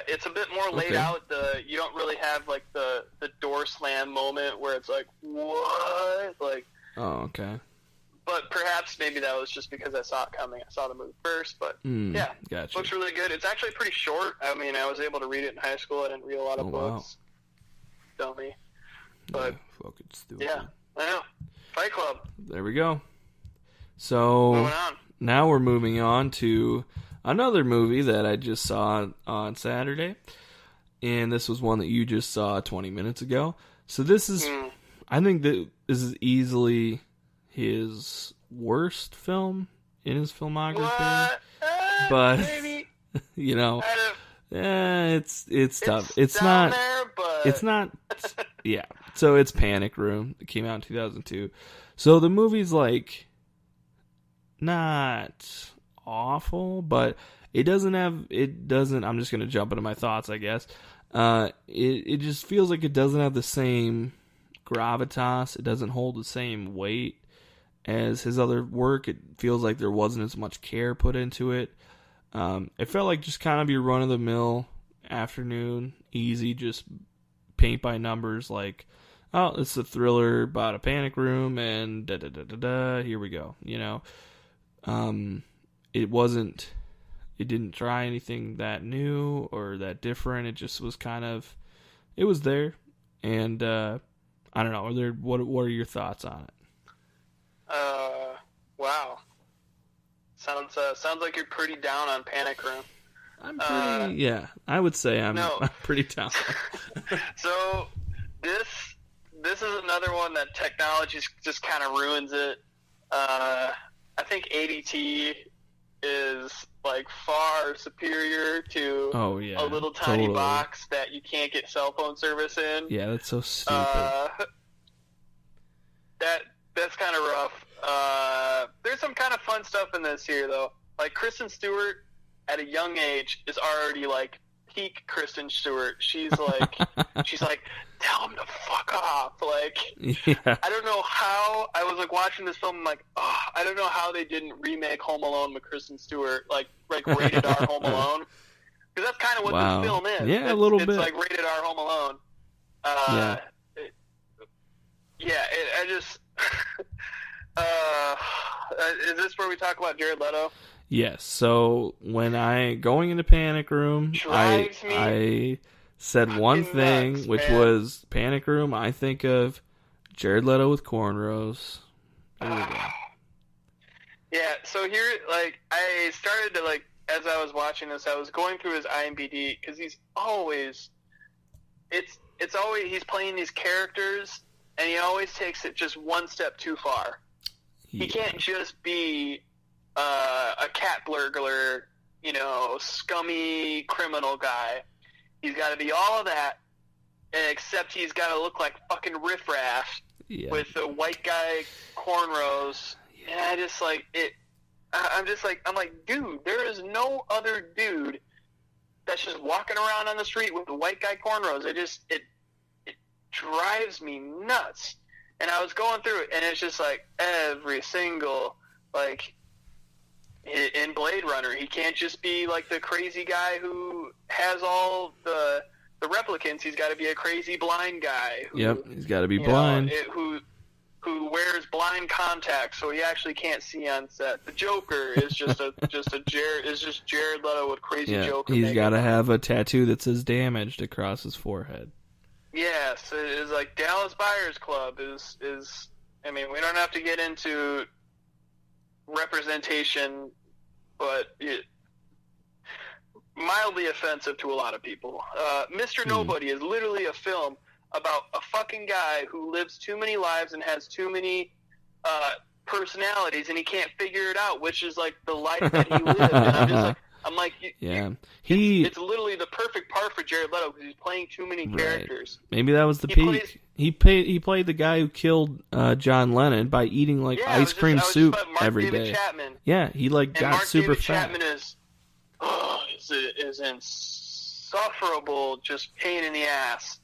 It's a bit more laid out. You don't really have like the door slam moment where it's like, what? Like, oh, okay. But perhaps maybe that was just because I saw it coming. I saw the movie first, but yeah, gotcha. Book's really good. It's actually pretty short. I mean, I was able to read it in high school. I didn't read a lot of books. Wow. Dummy. But fucking stupid. Yeah, I know. Fight Club. There we go. So now we're moving on to another movie that I just saw on Saturday, and this was one that you just saw 20 minutes ago. So this is, I think that this is easily his worst film in his filmography. But maybe. It's tough. It's down not. There, but... It's not. Yeah. So it's Panic Room. It came out in 2002. So the movie's like not awful, but it doesn't. I'm just gonna jump into my thoughts, I guess. It just feels like it doesn't have the same gravitas. It doesn't hold the same weight as his other work. It feels like there wasn't as much care put into it. It felt like just kind of your run of the mill afternoon, easy, just paint by numbers. Like, oh, it's a thriller about a panic room, and da da da da da. Here we go. It wasn't. It didn't try anything that new or that different. It just was kind of. It was there, and I don't know. What are your thoughts on it? Wow. Sounds like you're pretty down on Panic Room. I'm pretty, yeah. I would say I'm pretty down. So this is another one that technology just kind of ruins it. I think ADT is like far superior to a little tiny box that you can't get cell phone service in. Yeah, that's so stupid. That's kind of rough. There's some kind of fun stuff in this here, though. Like, Kristen Stewart, at a young age, is already, like, peak Kristen Stewart. She's like, tell him to fuck off. Like, yeah. I don't know how, I was, like, watching this film, I'm like, oh, I don't know how they didn't remake Home Alone with Kristen Stewart, like rated R Home Alone. Because that's kind of what this film is. Yeah, a little bit. It's like rated R Home Alone. I just... is this where we talk about Jared Leto? Yes. So when going into Panic Room, I said one thing, which was Panic Room. I think of Jared Leto with cornrows. There we go. Yeah. So here, like, I started to, like, as I was watching this, I was going through his IMDb because he's always he's playing these characters. And he always takes it just one step too far. Yeah. He can't just be a cat burglar, scummy criminal guy. He's got to be all of that, except he's got to look like fucking riffraff with the white guy cornrows. And I just like it. I'm like, dude, there is no other dude that's just walking around on the street with the white guy cornrows. It drives me nuts. And I was going through it, and it's just like every single, like, in Blade Runner, he can't just be like the crazy guy who has all the replicants. He's got to be a crazy blind guy. He's got to be blind. Who wears blind contacts so he actually can't see on set. The Joker is just Jared Leto with crazy Joker. He's got to have a tattoo that says "damaged" across his forehead. Yes, it is like Dallas Buyers Club is. I mean, we don't have to get into representation, but mildly offensive to a lot of people. Mr. Nobody is literally a film about a fucking guy who lives too many lives and has too many personalities, and he can't figure it out, which is like the life that he lived. And I'm like, it's literally the perfect part for Jared Leto because he's playing too many characters. Maybe that was the peak. He played the guy who killed John Lennon by eating ice cream soup every day. Chapman. Yeah, he got Mark super David fat. Chapman is insufferable, just pain in the ass.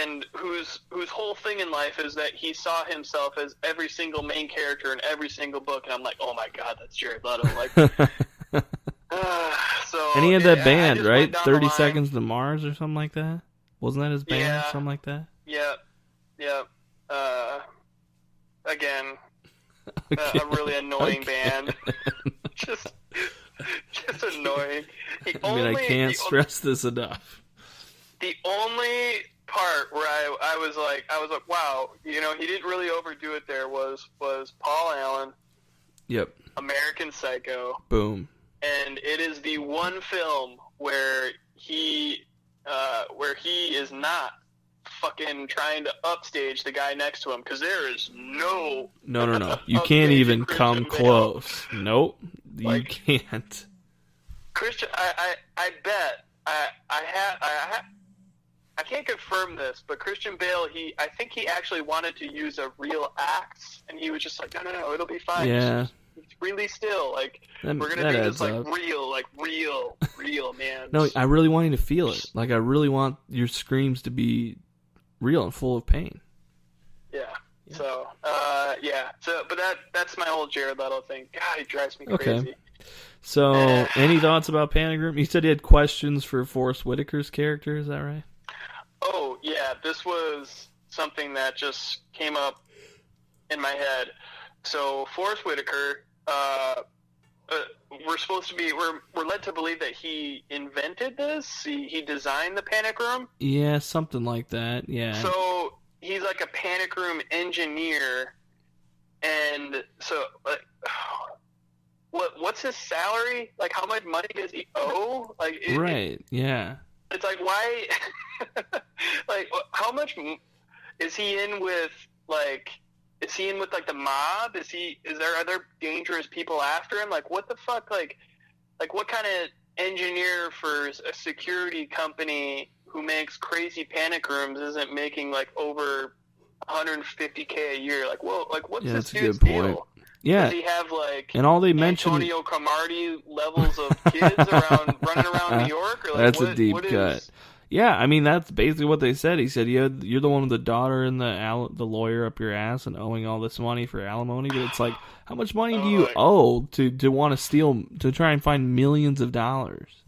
And whose whole thing in life is that he saw himself as every single main character in every single book, and I'm like, oh my god, that's Jared Leto. Like, and he had that band, right? 30 Seconds to Mars or something like that. Wasn't that his band? Yeah. Something like that. Yep. Again, a really annoying band. just annoying. I can't stress this enough. The only part where I was like, wow, he didn't really overdo it there was Paul Allen. Yep. American Psycho. Boom. And it is the one film where he is not fucking trying to upstage the guy next to him, because there is no. You can't even come close. Nope. You can't. Christian, I bet I can't confirm this, but Christian Bale, I think he actually wanted to use a real axe, and he was just like, no, it'll be fine. Yeah, really still. Like, That- we're gonna that do adds this up. real, man. No, I really want you to feel it. Like, I really want your screams to be real and full of pain. Yeah. So, yeah. So, but that's my whole Jared Leto thing. God, he drives me Okay. crazy. So, any thoughts about Panic Room? You said you had questions for Forrest Whitaker's character, is that right? Oh, yeah. This was something that just came up in my head. So, Forrest Whitaker, we're led to believe that he invented this. He designed the Panic Room. Yeah, something like that, yeah. So, he's like a Panic Room engineer. And so, like, what's his salary? Like, how much money does he owe? Like, Right, yeah. It's like, why? Like, how much is he in with? Like, is he in with like the mob? Is there other dangerous people after him? Like, what the fuck? Like what kind of engineer for a security company who makes crazy panic rooms isn't making like over $150K a year? Like, whoa, like what's this dude's deal? Yeah. Does he have like and all they mentioned Antonio Cromartie levels of kids running around New York? Or like, that's a deep cut. Yeah, I mean that's basically what they said. He said, "You're the one with the daughter and the lawyer up your ass and owing all this money for alimony." But it's like, how much money do you owe to want to steal, to try and find millions of dollars?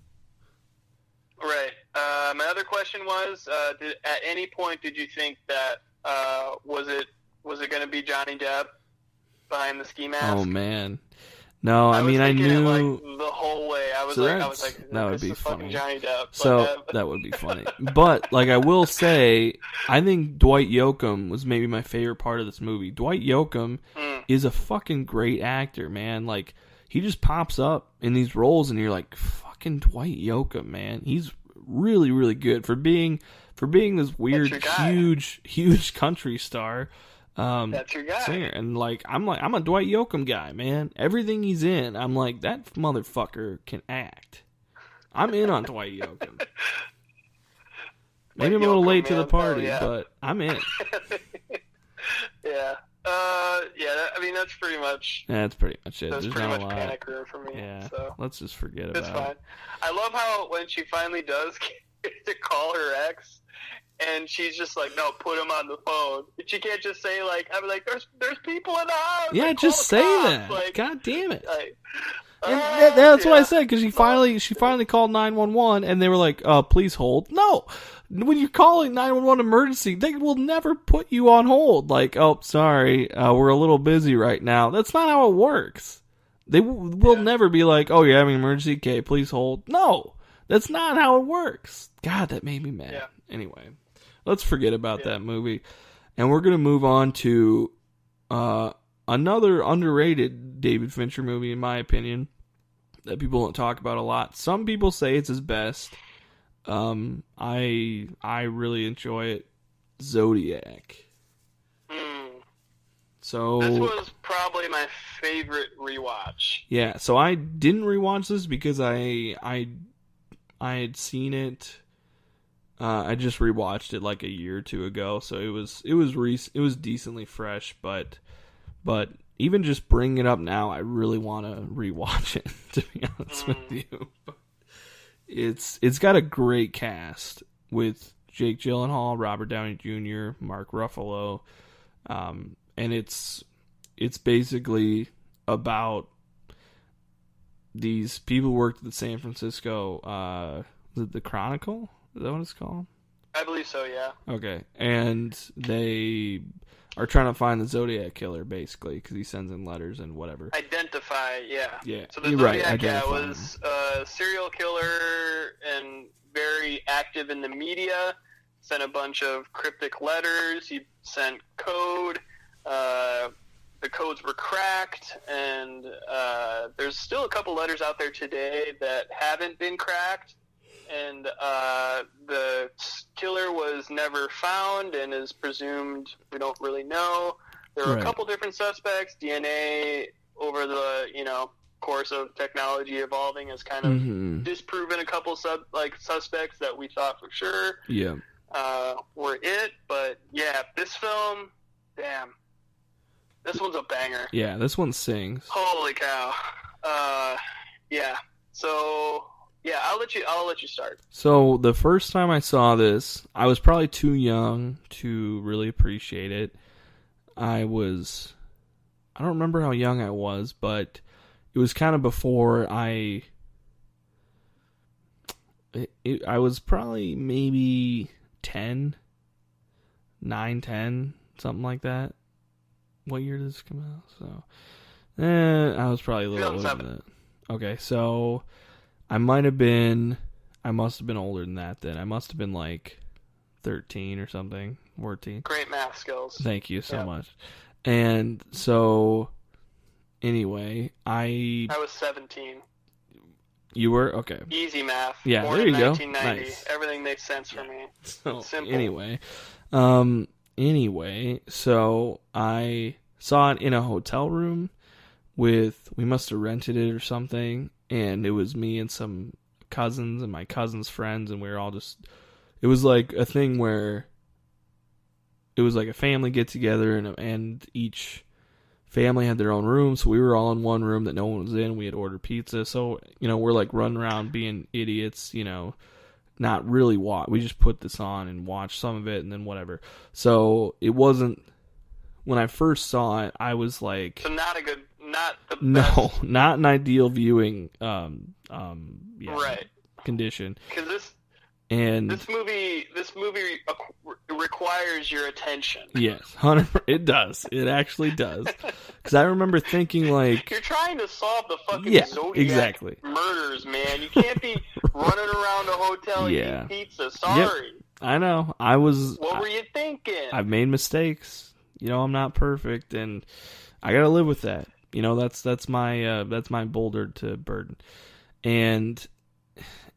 Right. My other question was, at any point did you think that was it going to be Johnny Depp behind the ski mask? Oh man, no. I mean, I knew like, the whole way. I was like, that would be funny. Johnny Depp. So that would be funny. But like, I will say, I think Dwight Yoakam was maybe my favorite part of this movie. Dwight Yoakam is a fucking great actor, man. Like, he just pops up in these roles, and you're like, fucking Dwight Yoakam, man. He's really, really good for being this weird, huge country star. That's your guy. Singer. And I'm a Dwight Yoakam guy, man. Everything he's in, I'm like, that motherfucker can act. I'm in on Dwight Yoakam. Maybe I'm a little late to the party, but I'm in. Yeah. I mean, that's pretty much. That's pretty much it. That's There's pretty not much a lot. Panic Room for me. Yeah. So. Let's just forget about it. It's fine. I love how when she finally does get to call her ex, and she's just like, "No, put him on the phone." But she can't just say like, "I'm like, there's people in the house." Yeah, like, just say cops. that. Like, God damn it. Like, and that's what I said, because she finally called 911, and they were like, "Please hold." No, when you're calling 911 emergency, they will never put you on hold. Like, "Oh, sorry, we're a little busy right now." That's not how it works. They will never be like, "Oh, you're having an emergency? Okay, please hold." No, that's not how it works. God, that made me mad. Yeah. Anyway, let's forget about that movie, and we're gonna move on to another underrated David Fincher movie, in my opinion, that people don't talk about a lot. Some people say it's his best. I really enjoy it. Zodiac. So this was probably my favorite rewatch. Yeah, so I didn't rewatch this because I had seen it. I just rewatched it like a year or two ago, so it was decently fresh, but even just bringing it up now, I really want to rewatch it, to be honest with you. It's got a great cast with Jake Gyllenhaal, Robert Downey Jr., Mark Ruffalo, and it's basically about these people who worked at the San Francisco, the Chronicle? Is that what it's called? I believe so, yeah. Okay, and they are trying to find the Zodiac killer, basically, because he sends in letters and whatever. Identify, yeah. Yeah, so the Zodiac was a serial killer and very active in the media. Sent a bunch of cryptic letters. He sent code. The codes were cracked, and there's still a couple letters out there today that haven't been cracked. And the killer was never found and is presumed, we don't really know. There were a couple different suspects. DNA over the course of technology evolving has kind of disproven a couple suspects that we thought for sure were it. But yeah, this film, damn. This one's a banger. Yeah, this one sings. Holy cow. Yeah. So, yeah, I'll let you start. So the first time I saw this, I was probably too young to really appreciate it. I don't remember how young I was, but it was kind of before I was probably maybe 10, 9, 10, something like that. What year did this come out? So, I was probably a little older than that. Okay, so I must have been older than that then. I must have been like 13 or something, 14. Great math skills. Thank you so much. And so, anyway, I was 17. You were? Okay. Easy math. Yeah, Born there you in go. 1990. Nice. Everything makes sense for me. So, simple. Anyway, so I saw it in a hotel room we must have rented it or something, and it was me and some cousins and my cousins' friends, and we were all just, it was like a thing where it was like a family get together, and each family had their own room, so we were all in one room that no one was in. We had ordered pizza, so, we're like running around being idiots, not really we just put this on and watched some of it and then whatever. So it wasn't, when I first saw it, I was like, so not the best. No, not an ideal viewing right. condition. Because this movie requires your attention. Yes, 100%. It does. It actually does. Because I remember thinking, like, you're trying to solve the fucking Zodiac murders, man. You can't be running around a hotel eating pizza. Sorry. Yep. I know. What were you thinking? I've made mistakes. I'm not perfect, and I gotta live with that. That's my boulder to burden. And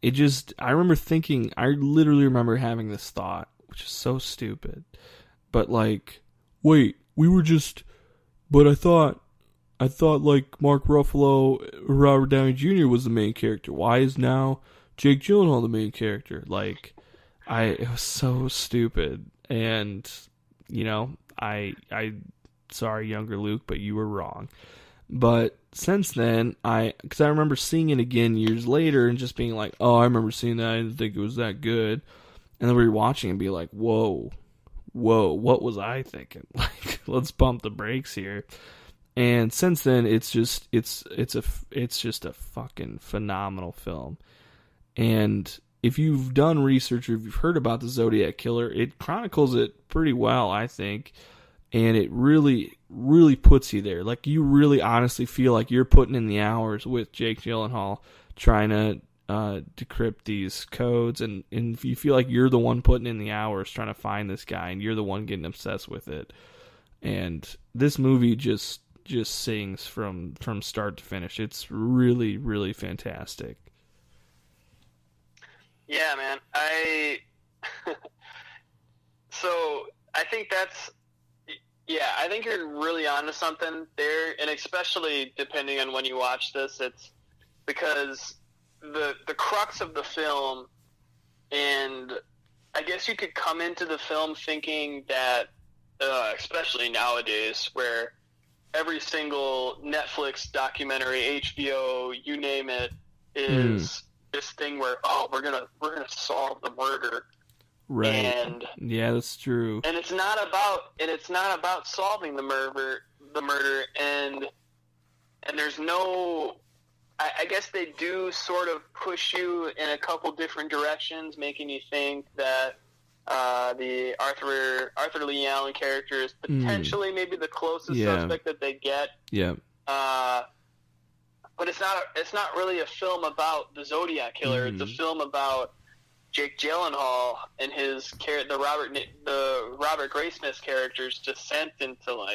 it just, I literally remember having this thought, which is so stupid. But like, wait, but I thought like Mark Ruffalo, Robert Downey Jr. was the main character. Why is now Jake Gyllenhaal the main character? Like, it was so stupid. And, sorry, younger Luke, but you were wrong. But since then, because I remember seeing it again years later and just being like, oh, I remember seeing that. I didn't think it was that good. And then we were watching and be like, whoa, what was I thinking? Like, let's pump the brakes here. And since then, it's just a fucking phenomenal film. And if you've done research or if you've heard about the Zodiac Killer, it chronicles it pretty well, I think. And it really, really puts you there. Like, you really honestly feel like you're putting in the hours with Jake Gyllenhaal trying to decrypt these codes. And you feel like you're the one putting in the hours trying to find this guy, and you're the one getting obsessed with it. And this movie just sings from start to finish. It's really, really fantastic. Yeah, man. So I think I think you're really onto something there, and especially depending on when you watch this, it's because the crux of the film, and I guess you could come into the film thinking that, especially nowadays, where every single Netflix documentary, HBO, you name it, is this thing where, oh, we're gonna solve the murder. Right. And yeah, that's true. And it's not about solving the murder, and there's no, I guess they do sort of push you in a couple different directions, making you think that the Arthur Lee Allen character is potentially maybe the closest suspect that they get. Yeah. But it's not really a film about the Zodiac Killer. It's a film about Jake Gyllenhaal and the Robert Graysmith's character's descent into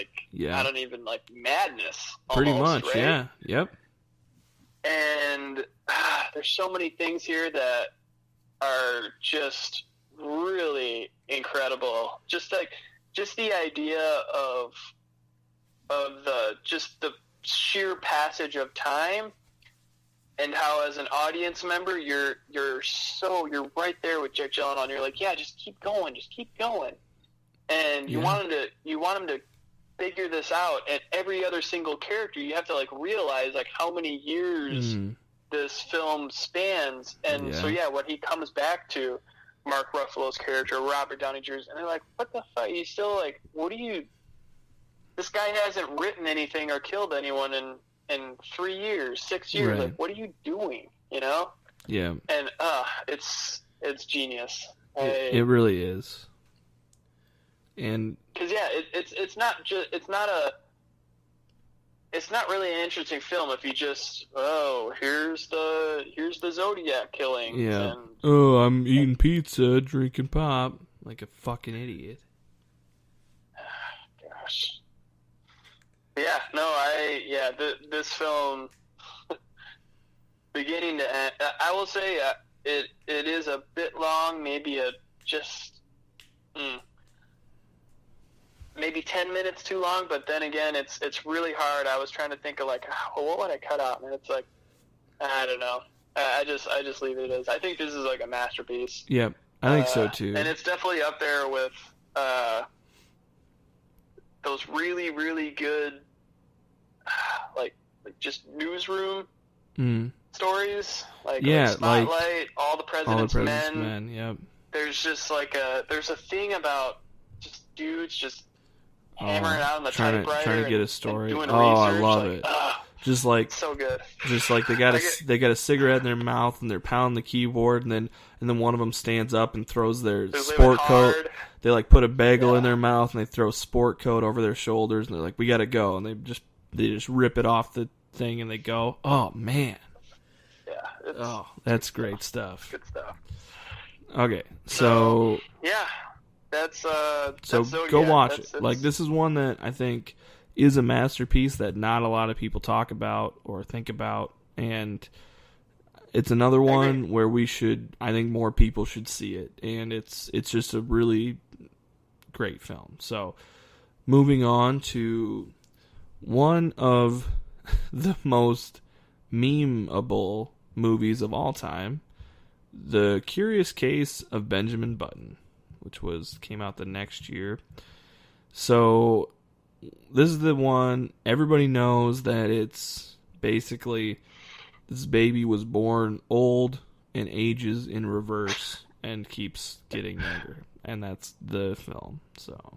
madness. Pretty almost, much, right? yeah. Yep. And there's so many things here that are just really incredible. Just the idea of the sheer passage of time, and how as an audience member you're right there with Jake Gyllenhaal, and you're like, yeah, just keep going, and you want him to figure this out, and every other single character, you have to like realize like how many years this film spans. And so when he comes back to Mark Ruffalo's character, Robert Downey Jr., and they're like, what the fuck? He's still like, this guy hasn't written anything or killed anyone in 3 years, 6 years. Right. Like, what are you doing? You know? Yeah. And it's genius. It really is. And because it's not really an interesting film if you just here's the Zodiac killing. Yeah. I'm eating pizza, drinking pop like a fucking idiot. Gosh. Yeah. No. This film, beginning to end, I will say it is a bit long. Maybe maybe 10 minutes too long, but then again, it's really hard. I was trying to think of like, what would I cut out? And it's like, I don't know. I just leave it as. I think this is like a masterpiece. Yeah, I think so too. And it's definitely up there with those really, really good, like just newsroom stories. Like Spotlight, like All the President's Men. Yep. There's just like there's a thing about just dudes just hammering out on the typewriter, trying to get a story. Doing research. I research. love it. Just like so good. Just like they got a cigarette in their mouth and they're pounding the keyboard, and then one of them stands up and throws their sport coat. They like put a bagel in their mouth and they throw sport coat over their shoulders, and they're like, "We gotta go," and they just rip it off the thing and they go. Oh man. Yeah. That's great stuff. Good stuff. Okay, so yeah. That's go watch it. Like, this is one that I think is a masterpiece that not a lot of people talk about or think about, and it's another one where I think more people should see it, and it's just a really great film. So, moving on to one of the most memeable movies of all time, The Curious Case of Benjamin Button, which came out the next year. So this is the one everybody knows that it's basically this baby was born old and ages in reverse and keeps getting younger, and that's the film. So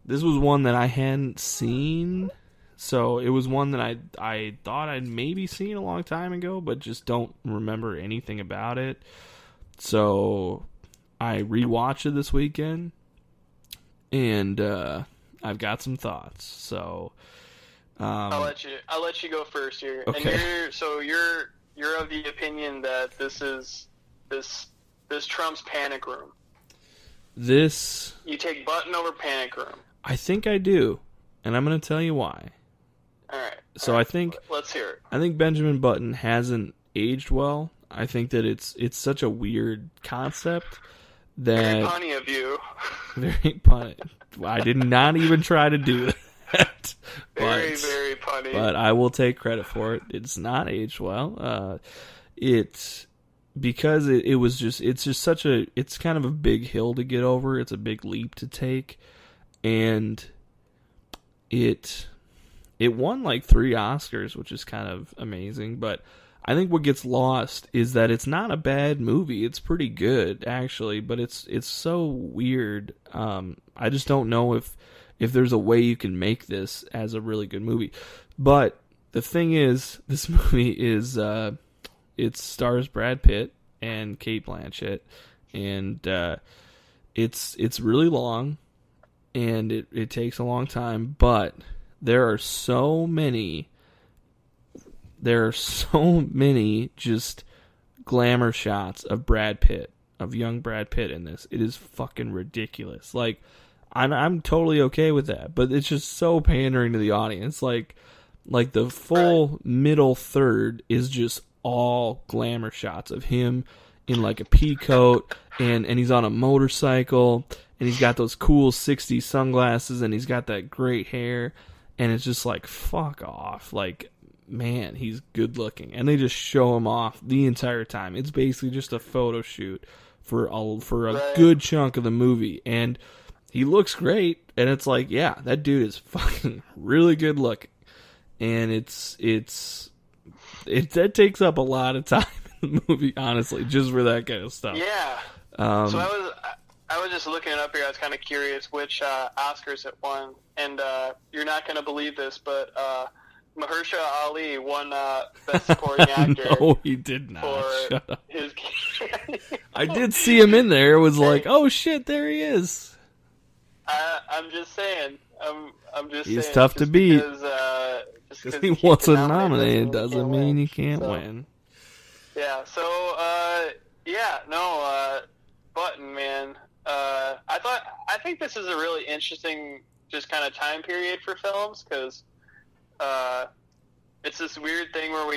this was one that I hadn't seen. So it was one that I thought I'd maybe seen a long time ago, but just don't remember anything about it. So I rewatched it this weekend, and I've got some thoughts. So I'll let you go first here. Okay. And you're of the opinion that this trumps Panic Room. You take Button over Panic Room. I think I do, and I'm going to tell you why. All right. So I think let's hear it. I think Benjamin Button hasn't aged well. I think that it's such a weird concept that very punny of you. Very punny. I did not even try to do that. Very punny. But I will take credit for it. It's not aged well. It's because it's just such it's kind of a big hill to get over. It's a big leap to take, and it won like 3 Oscars, which is kind of amazing. But I think what gets lost is that it's not a bad movie. It's pretty good, actually, but it's so weird. I just don't know if there's a way you can make this as a really good movie. But the thing is, this movie is it stars Brad Pitt and Cate Blanchett, and it's really long, and it takes a long time, but there are so many just glamour shots of Brad Pitt, of young Brad Pitt in this. It is fucking ridiculous. Like, I'm totally okay with that, but it's just so pandering to the audience. Like the full middle third is just all glamour shots of him in like a pea coat, and he's on a motorcycle, and he's got those cool 60s sunglasses, and he's got that great hair, and it's just like, fuck off. Like, man, he's good looking, and they just show him off the entire time. It's basically just a photo shoot for a good chunk of the movie, and he looks great, and it's like, yeah, that dude is fucking really good looking, and that takes up a lot of time in the movie, honestly, just for that kind of stuff. Yeah. So I was just looking it up here. I was kind of curious which Oscars it won, and you're not going to believe this, but Mahershala Ali won Best Supporting Actor. No, he did not. Shut up. His... I did see him in there. It was like, oh shit, there he is. I'm just saying. I'm just saying. He's tough to beat. Because he wasn't nominated doesn't mean he can't win. Yeah. So Button, man. I think this is a really interesting just kind of time period for films, because it's this weird thing where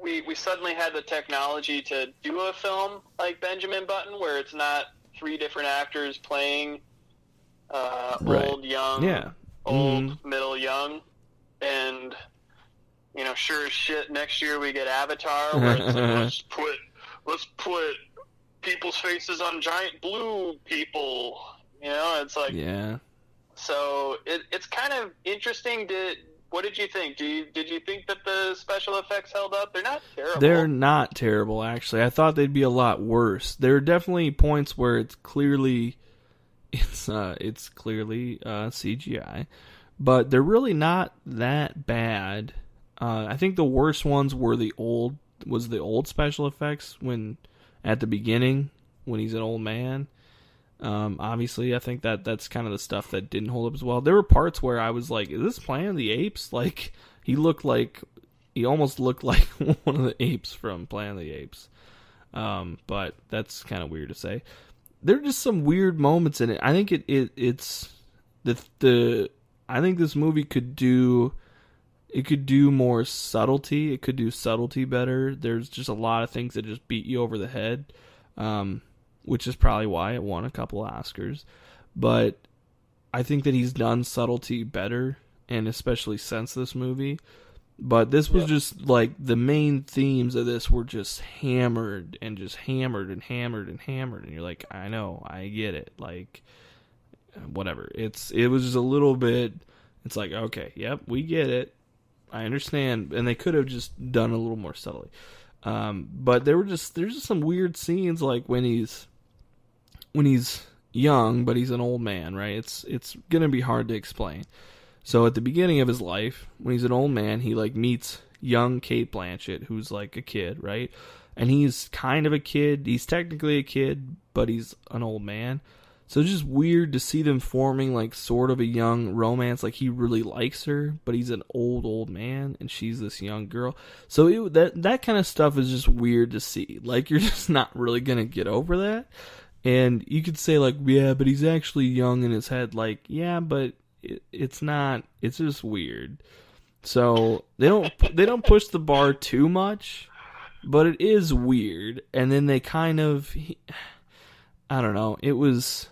we suddenly had the technology to do a film like Benjamin Button, where it's not 3 different actors playing old, young, old, middle, young, and sure as shit, next year we get Avatar, where it's like, let's put people's faces on giant blue people. It's like, yeah. So it's kind of interesting. What did you think? Did you think that the special effects held up? They're not terrible. They're not terrible, actually. I thought they'd be a lot worse. There are definitely points where it's clearly CGI, but they're really not that bad. I think the worst ones were the old special effects at the beginning when he's an old man. Obviously, I think that's kind of the stuff that didn't hold up as well. There were parts where I was like, is this Planet of the Apes? Like, he almost looked like one of the apes from Planet of the Apes. But that's kind of weird to say. There are just some weird moments in it. I think I think this movie could do more subtlety. It could do subtlety better. There's just a lot of things that just beat you over the head. Which is probably why it won a couple of Oscars. But I think that he's done subtlety better, and especially since this movie. But this was just like the main themes of this were just hammered and just hammered and hammered and hammered, and you're like, I know, I get it, like whatever. It was just a little bit. It's like, okay, yep, we get it, I understand, and they could have just done a little more subtly. But there's just some weird scenes, like when he's young, but he's an old man, right? It's gonna be hard to explain. So at the beginning of his life, when he's an old man, he like meets young Cate Blanchett, who's like a kid, right? And he's kind of a kid. He's technically a kid, but he's an old man. So it's just weird to see them forming like sort of a young romance. Like he really likes her, but he's an old man, and she's this young girl. So that kind of stuff is just weird to see. Like you're just not really gonna get over that. And you could say like, yeah, but he's actually young in his head. Like, yeah, but it's not. It's just weird. So they don't push the bar too much, but it is weird. And then they kind of, I don't know. It's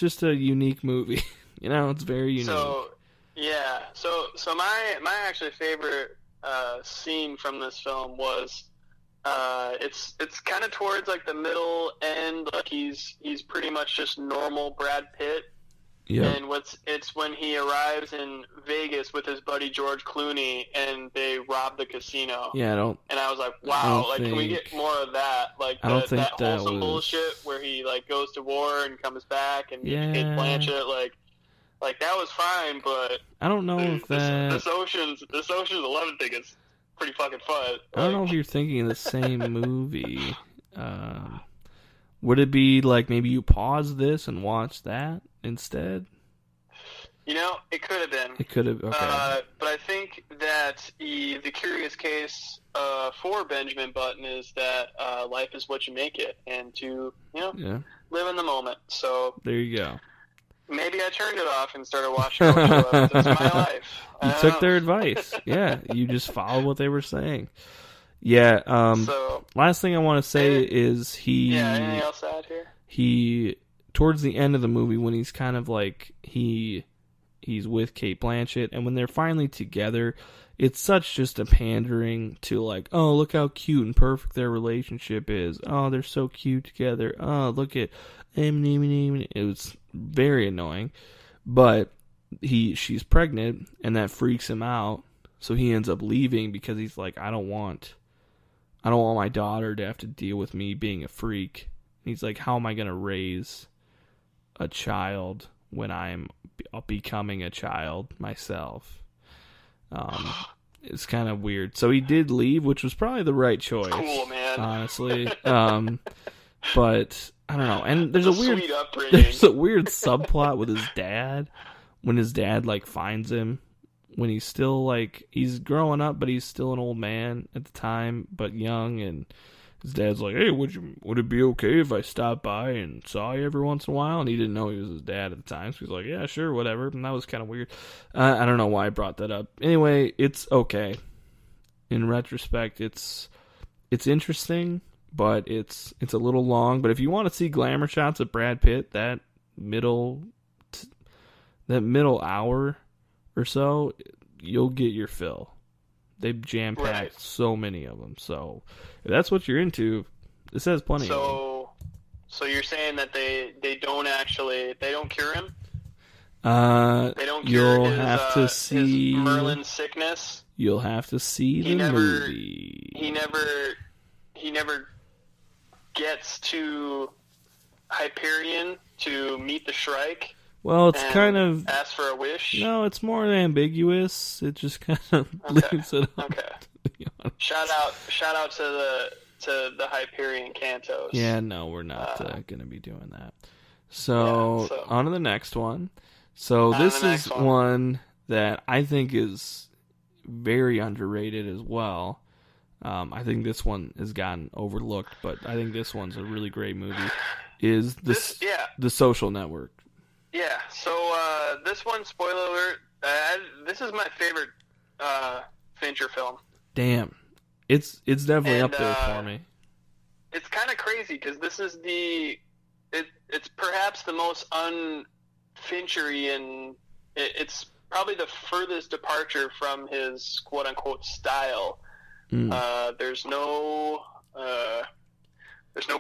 just a unique movie. It's very unique. So yeah. So my actually favorite scene from this film was it's kind of towards like the middle end. Like he's pretty much just normal Brad Pitt. Yeah. And it's when he arrives in Vegas with his buddy George Clooney, and they rob the casino. Yeah, And I was like, wow, like can we get more of that? Like that wholesome bullshit where he like goes to war and comes back and gets Kate Blanchett, like that was fine, but I don't know if that this Ocean's 11 thing is pretty fucking fun. I don't know if you're thinking of the same movie. Would it be like maybe you pause this and watch that instead? It could have been. It could have. Okay. But I think that the curious case for Benjamin Button is that life is what you make it, and to live in the moment. So there you go. Maybe I turned it off and started watching Ocean. It's my life. You took their advice. Yeah, you just followed what they were saying. Yeah. So last thing I want to say is anything else to add here? He towards the end of the movie when he's kind of like he he's with Cate Blanchett, and when they're finally together, it's such just a pandering to like, oh, look how cute and perfect their relationship is. Oh, they're so cute together. Oh, look at it was very annoying. But she's pregnant, and that freaks him out. So he ends up leaving because he's like, I don't want my daughter to have to deal with me being a freak. He's like, how am I going to raise a child when I'm becoming a child myself? It's kind of weird. So he did leave, which was probably the right choice. Cool, man. Honestly. But I don't know. And there's a weird subplot with his dad when his dad like finds him when he's still like he's growing up, but he's still an old man at the time, but young, and his dad's like, hey, would it be okay if I stopped by and saw you every once in a while? And he didn't know he was his dad at the time, so he's like, yeah, sure, whatever. And that was kind of weird. I don't know why I brought that up. Anyway, it's okay. In retrospect, it's interesting, but it's a little long. But if you want to see glamour shots of Brad Pitt, that middle hour or so, you'll get your fill. They've jam-packed so many of them. So if that's what you're into, this has plenty of them. So you're saying that they don't cure him? They don't cure his Merlin's sickness? You'll have to see the movie. He never gets to Hyperion to meet the Shrike. Well, it's kind of ask for a wish. No, it's more ambiguous. It just kind of leaves it up. Okay. Shout out to the Hyperion Cantos. Yeah, no, we're not going to be doing that. So on to the next one. So this is one that I think is very underrated as well. I think this one has gotten overlooked, but I think this one's a really great movie. Is The Social Network. Yeah, so this one, spoiler alert, this is my favorite Fincher film. Damn. It's definitely up there for me. It's kind of crazy, because this is it's perhaps the most un-Finchery, and it's probably the furthest departure from his quote-unquote style. There's no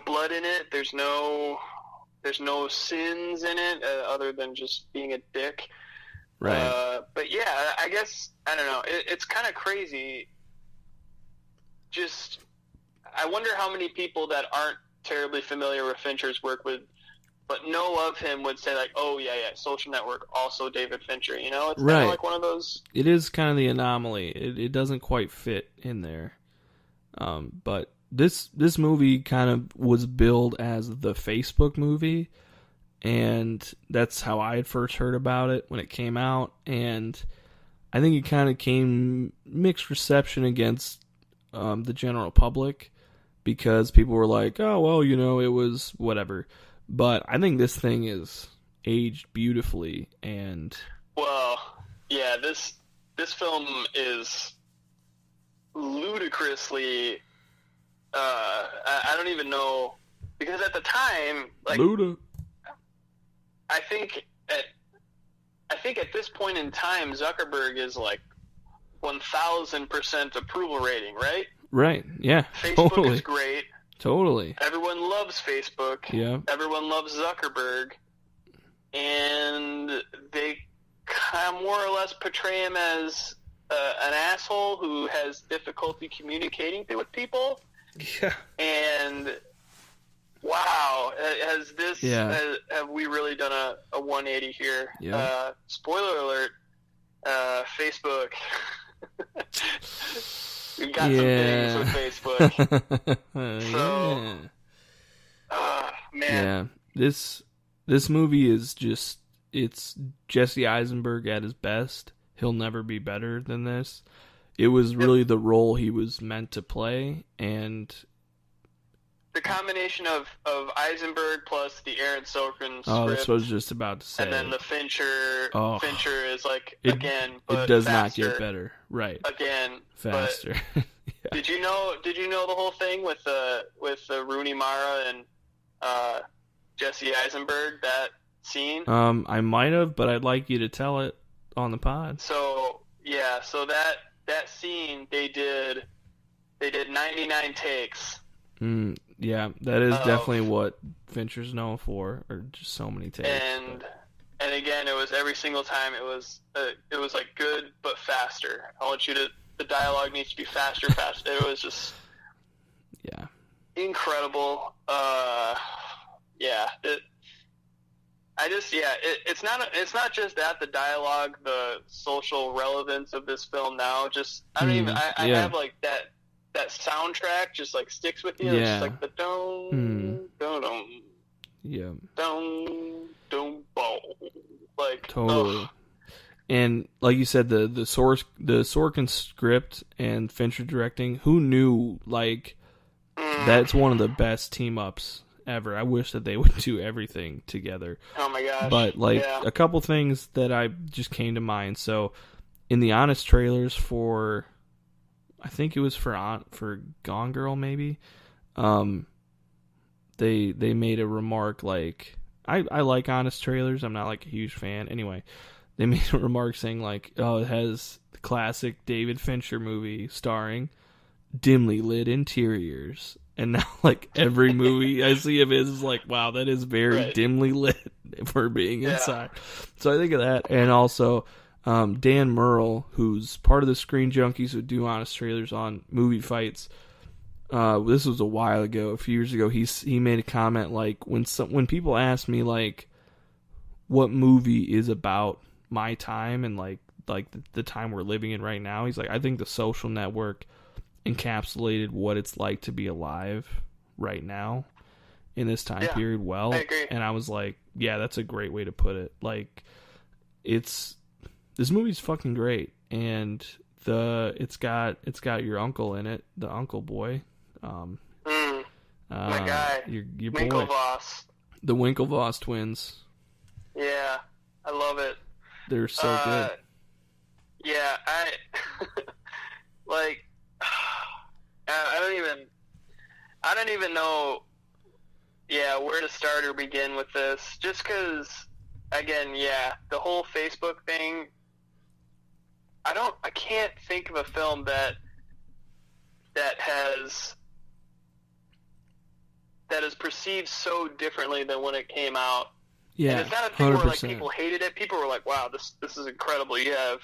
blood in it, there's no sins in it other than just being a dick. Right. But yeah, I guess, I don't know. It's kind of crazy. Just, I wonder how many people that aren't terribly familiar with Fincher's work but know of him would say like, oh yeah, Social Network, also David Fincher. You know, it's kind of like one of those. It is kind of the anomaly. It doesn't quite fit in there. But this movie kind of was billed as the Facebook movie, and that's how I had first heard about it when it came out, and I think it kind of came mixed reception against the general public, because people were like, oh, well, you know, it was whatever. But I think this thing is aged beautifully, and... Well, yeah, this film is ludicrously... I don't even know, because at the time, like, Luda. I think at this point in time, Zuckerberg is like 1,000% approval rating, right? Right. Yeah. Facebook is great. Totally. Everyone loves Facebook. Yeah. Everyone loves Zuckerberg, and they kind of more or less portray him as an asshole who has difficulty communicating with people. Yeah. And wow, have we really done a 180 here? Yeah. Spoiler alert, Facebook. We've got some things with Facebook. So, man. Yeah. This movie is just, it's Jesse Eisenberg at his best. He'll never be better than this. It was really the role he was meant to play, and the combination of Eisenberg plus the Aaron Sorkin script. Oh, that's what I was just about to say. And then the Fincher. Oh, Fincher is like, again, but it does faster. not get better. Right. Again, faster. Yeah. Did you know the whole thing with the Rooney Mara and Jesse Eisenberg, that scene? I might have, but I'd like you to tell it. on the pod. So yeah, so that scene they did 99 takes. Yeah, that is definitely what Fincher's known for, or just so many takes. And again, it was every single time it was like good but faster. The dialogue needs to be faster. It was just incredible. It's not just that, the dialogue, the social relevance of this film now. Just I have like that soundtrack just like sticks with you. It's just like the don boom, like totally. Ugh. And like you said, the Sorkin script and Fincher directing. Who knew? Like that's one of the best team ups ever. I wish that they would do everything together. Oh my gosh! But like a couple things that I just came to mind. So in the Honest trailers for, I think it was for Gone Girl maybe, they made a remark like I like Honest trailers. I'm not like a huge fan. Anyway, they made a remark saying like, oh, it has the classic David Fincher movie starring dimly lit interiors. And now, like, every movie I see of his is like, wow, that is very dimly lit for being inside. So I think of that. And also, Dan Murrell, who's part of the Screen Junkies who do Honest trailers on movie fights. This was a while ago, a few years ago. He made a comment like, when people ask me like, what movie is about my time and like the time we're living in right now, he's like, I think The Social Network encapsulated what it's like to be alive right now in this time period well. I agree. And I was like, yeah, that's a great way to put it. Like, this movie's fucking great, and it's got your uncle in it, the Uncle Boy. My guy, your boy, Winklevoss. The Winklevoss twins. Yeah, I love it. They're so good. Yeah, like, I don't even know, where to start or begin with this. Just because, again, the whole Facebook thing. I can't think of a film that is perceived so differently than when it came out. Yeah, and it's not a thing 100%. where like people hated it. People were like, "Wow, this is incredible." You have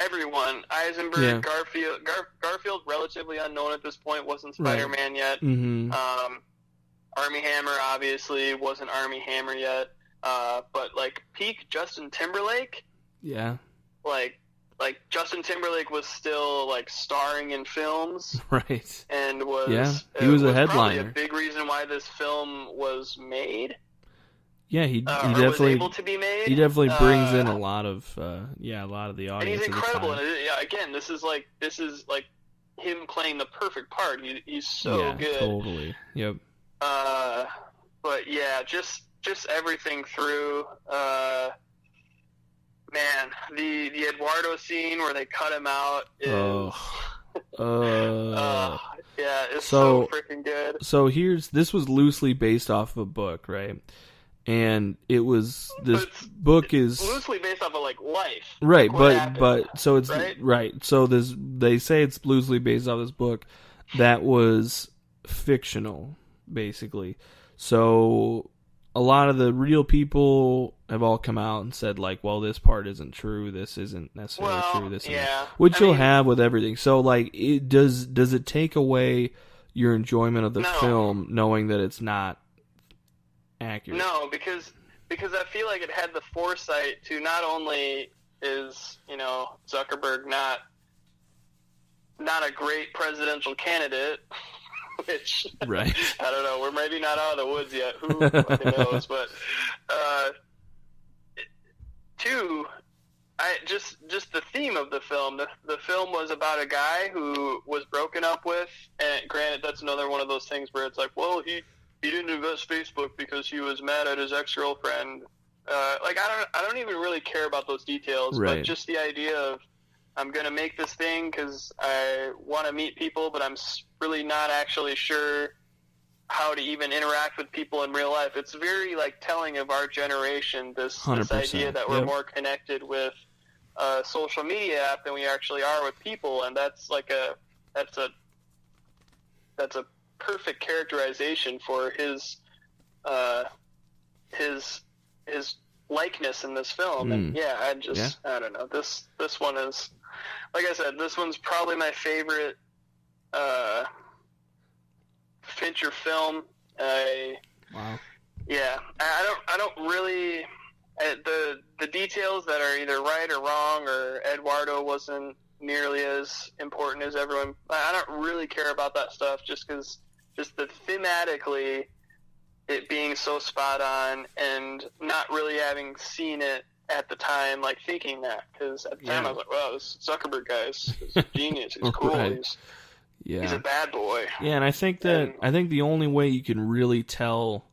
everyone, Eisenberg, Garfield, relatively unknown at this point, wasn't Spider-Man yet. Mm-hmm. Armie Hammer obviously wasn't Armie Hammer yet. But like peak Justin Timberlake. Yeah. Like Justin Timberlake was still like starring in films, right? And he was a headliner. Probably a big reason why this film was made. Yeah, he definitely was able to be made. He definitely brings in a lot of the audience. And he's incredible. And again, this is like him playing the perfect part. He's so good. Totally. Yep. But yeah, just everything through. Man, the Eduardo scene where they cut him out is it's so freaking good. So this was loosely based off of a book, right? And book is loosely based off of like life. Right, like but so it's right. So they say it's loosely based off this book that was fictional, basically. So a lot of the real people have all come out and said like, well, this part isn't true. This isn't necessarily true. This isn't. Which you'll have with everything. So like, does it take away your enjoyment of the film knowing that it's not accurate? No, because I feel like it had the foresight to not only is Zuckerberg not a great presidential candidate. Which right. I don't know. We're maybe not out of the woods yet. Who fucking knows? But two, just the theme of the film. The film was about a guy who was broken up with, and granted, that's another one of those things where it's like, well, he didn't invest Facebook because he was mad at his ex-girlfriend. Like I don't even really care about those details, right. But just the idea of, I'm going to make this thing because I want to meet people, but I'm really not actually sure how to even interact with people in real life. It's very like telling of our generation. This idea that we're more connected with social media app than we actually are with people, and that's a perfect characterization for his likeness in this film. And yeah, I don't know. This one is, like I said, this one's probably my favorite Fincher film. Wow. Yeah, I don't really the details that are either right or wrong, or Eduardo wasn't nearly as important as everyone. I don't really care about that stuff, just because the thematically it being so spot on, and not really having seen it at the time, like thinking that, because at the time I was like, wow, this Zuckerberg guy is a genius. He's cool. Right. He's a bad boy. Yeah, and I think the only way you can really tell,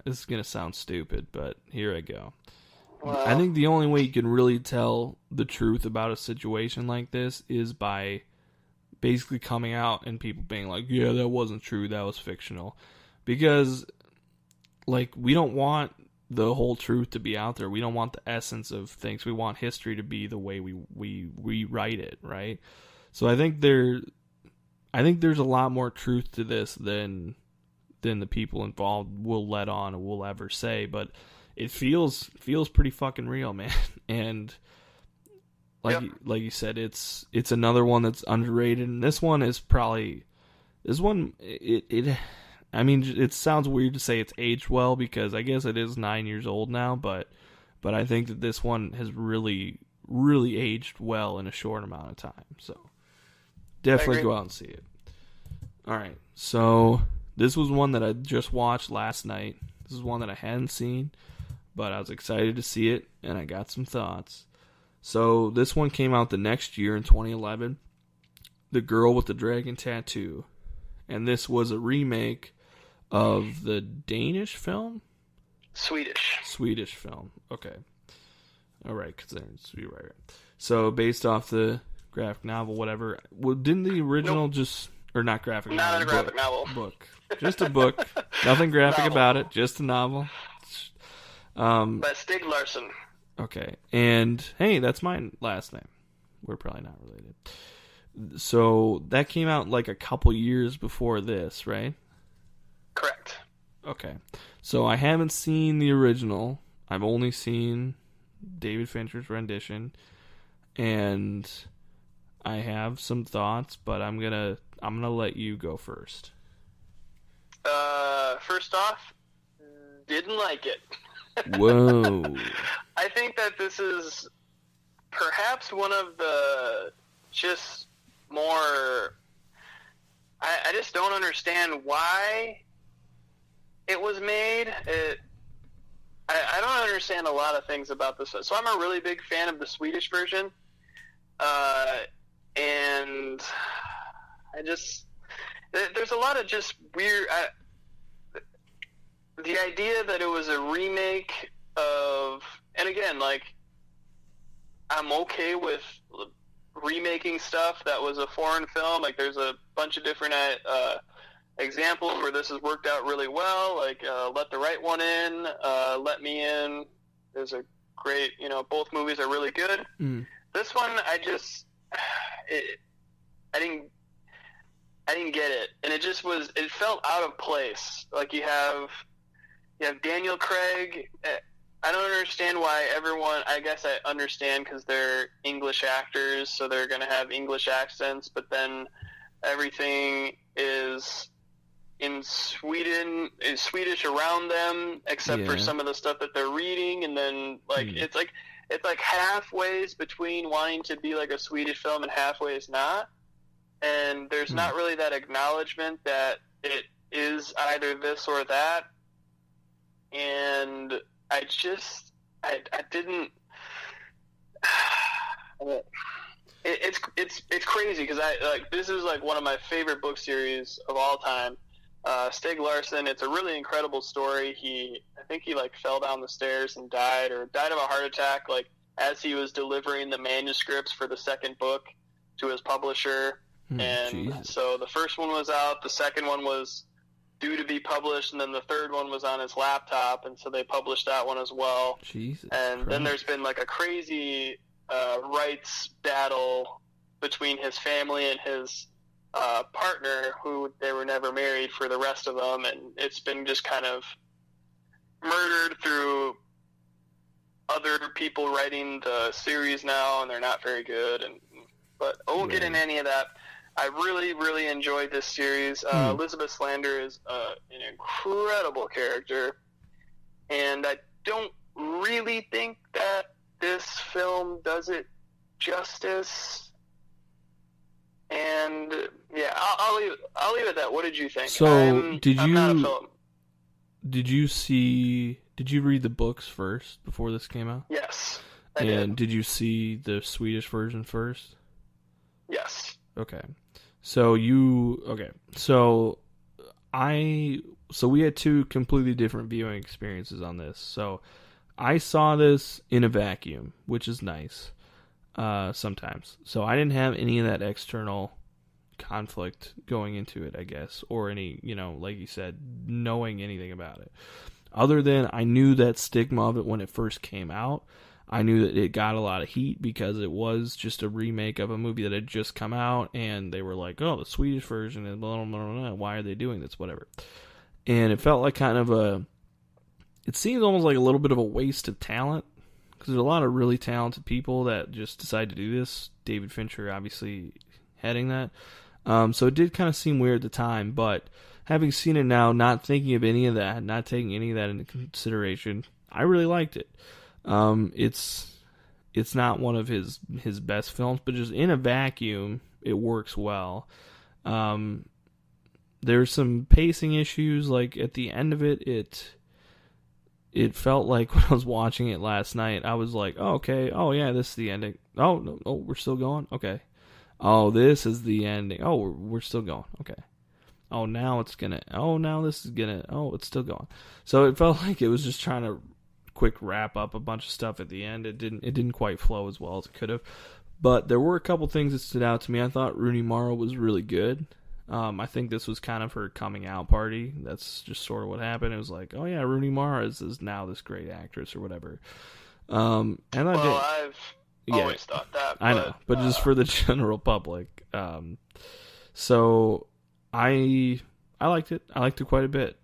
this is going to sound stupid, but here I go. Well, I think the only way you can really tell the truth about a situation like this is by basically coming out and people being like, yeah, that wasn't true, that was fictional. Because, like, we don't want the whole truth to be out there. We don't want the essence of things. We want history to be the way we write it, right? So I think there's a lot more truth to this than the people involved will let on or will ever say, but it feels pretty fucking real, man. And like you said, it's another one that's underrated, and this one I mean, it sounds weird to say it's aged well, because I guess it is 9 years old now, but I think that this one has really, really aged well in a short amount of time. So definitely go out and see it. All right, so this was one that I just watched last night. This is one that I hadn't seen, but I was excited to see it, and I got some thoughts. So this one came out the next year in 2011, The Girl with the Dragon Tattoo. And this was a remake of the Danish film? Swedish film. Okay. All right, because you're right. So based off the graphic novel, whatever. Well, didn't the original not graphic novel? Not a graphic novel. Book. Just a book. Nothing graphic about it. Just a novel. By Stig Larsson. Okay. And hey, that's my last name. We're probably not related. So that came out like a couple years before this, right? Correct. Okay. So I haven't seen the original. I've only seen David Fincher's rendition, and I have some thoughts, but I'm gonna let you go first. First off, didn't like it. Whoa. I think that this is perhaps one of the just more... I just don't understand why it was made. I don't understand a lot of things about this. So I'm a really big fan of the Swedish version. And I just... There's a lot of just weird... the idea that it was a remake of... And again, like, I'm okay with remaking stuff that was a foreign film. Like, there's a bunch of different examples where this has worked out really well. Like, Let the Right One In, Let Me In. There's a great, both movies are really good. Mm. This one, I didn't get it. And it just was, it felt out of place. Like, you have Daniel Craig. I don't understand why everyone... I guess I understand because they're English actors, so they're going to have English accents, but then everything is in Sweden, is Swedish around them, except for some of the stuff that they're reading, and then, it's like halfways between wanting to be like a Swedish film and halfways not, and there's not really that acknowledgement that it is either this or that, and... I didn't. It's crazy because this is like one of my favorite book series of all time. Stig Larsson. It's a really incredible story. I think he fell down the stairs and died of a heart attack as he was delivering the manuscripts for the second book to his publisher. And Jesus. so the first one was out, the second one was due to be published, and then the third one was on his laptop, and so they published that one as well. Jesus and Christ. then there's been like a crazy rights battle between his family and his partner, who they were never married for the rest of them, and it's been just kind of murdered through other people writing the series now, and they're not very good. But I won't get into any of that. I really, really enjoyed this series. Elizabeth Slander is an incredible character, and I don't really think that this film does it justice. And yeah, I'll leave it at that. What did you think? So did you read the books first before this came out? Yes, I did. Did you see the Swedish version first? Yes. Okay. So we had two completely different viewing experiences on this. So I saw this in a vacuum, which is nice sometimes. So I didn't have any of that external conflict going into it, I guess, or any, like you said, knowing anything about it. Other than I knew that stigma of it when it first came out. I knew that it got a lot of heat because it was just a remake of a movie that had just come out, and they were like, oh, the Swedish version, and blah, blah, blah, blah, why are they doing this, whatever. And it felt like it seems almost like a little bit of a waste of talent, because there's a lot of really talented people that just decide to do this. David Fincher obviously heading that. So it did kind of seem weird at the time, but having seen it now, not thinking of any of that, not taking any of that into consideration, I really liked it. It's not one of his best films, but just in a vacuum, it works well. There's some pacing issues, like at the end of it felt like when I was watching it last night, I was like, oh, okay, oh yeah, this is the ending. Oh, no, oh, we're still going? Okay. Oh, this is the ending. Oh, we're still going. Okay. Oh, now it's gonna, oh, now this is gonna, oh, it's still going. So it felt like it was just trying to quick wrap up a bunch of stuff at the end. It didn't quite flow as well as it could have, but there were a couple things that stood out to me. I thought Rooney Mara was really good. I think this was kind of her coming out party. That's just sort of what happened. It was like, oh yeah, Rooney Mara is now this great actress or whatever. I've always thought that. I know, but just for the general public. So I liked it. I liked it quite a bit.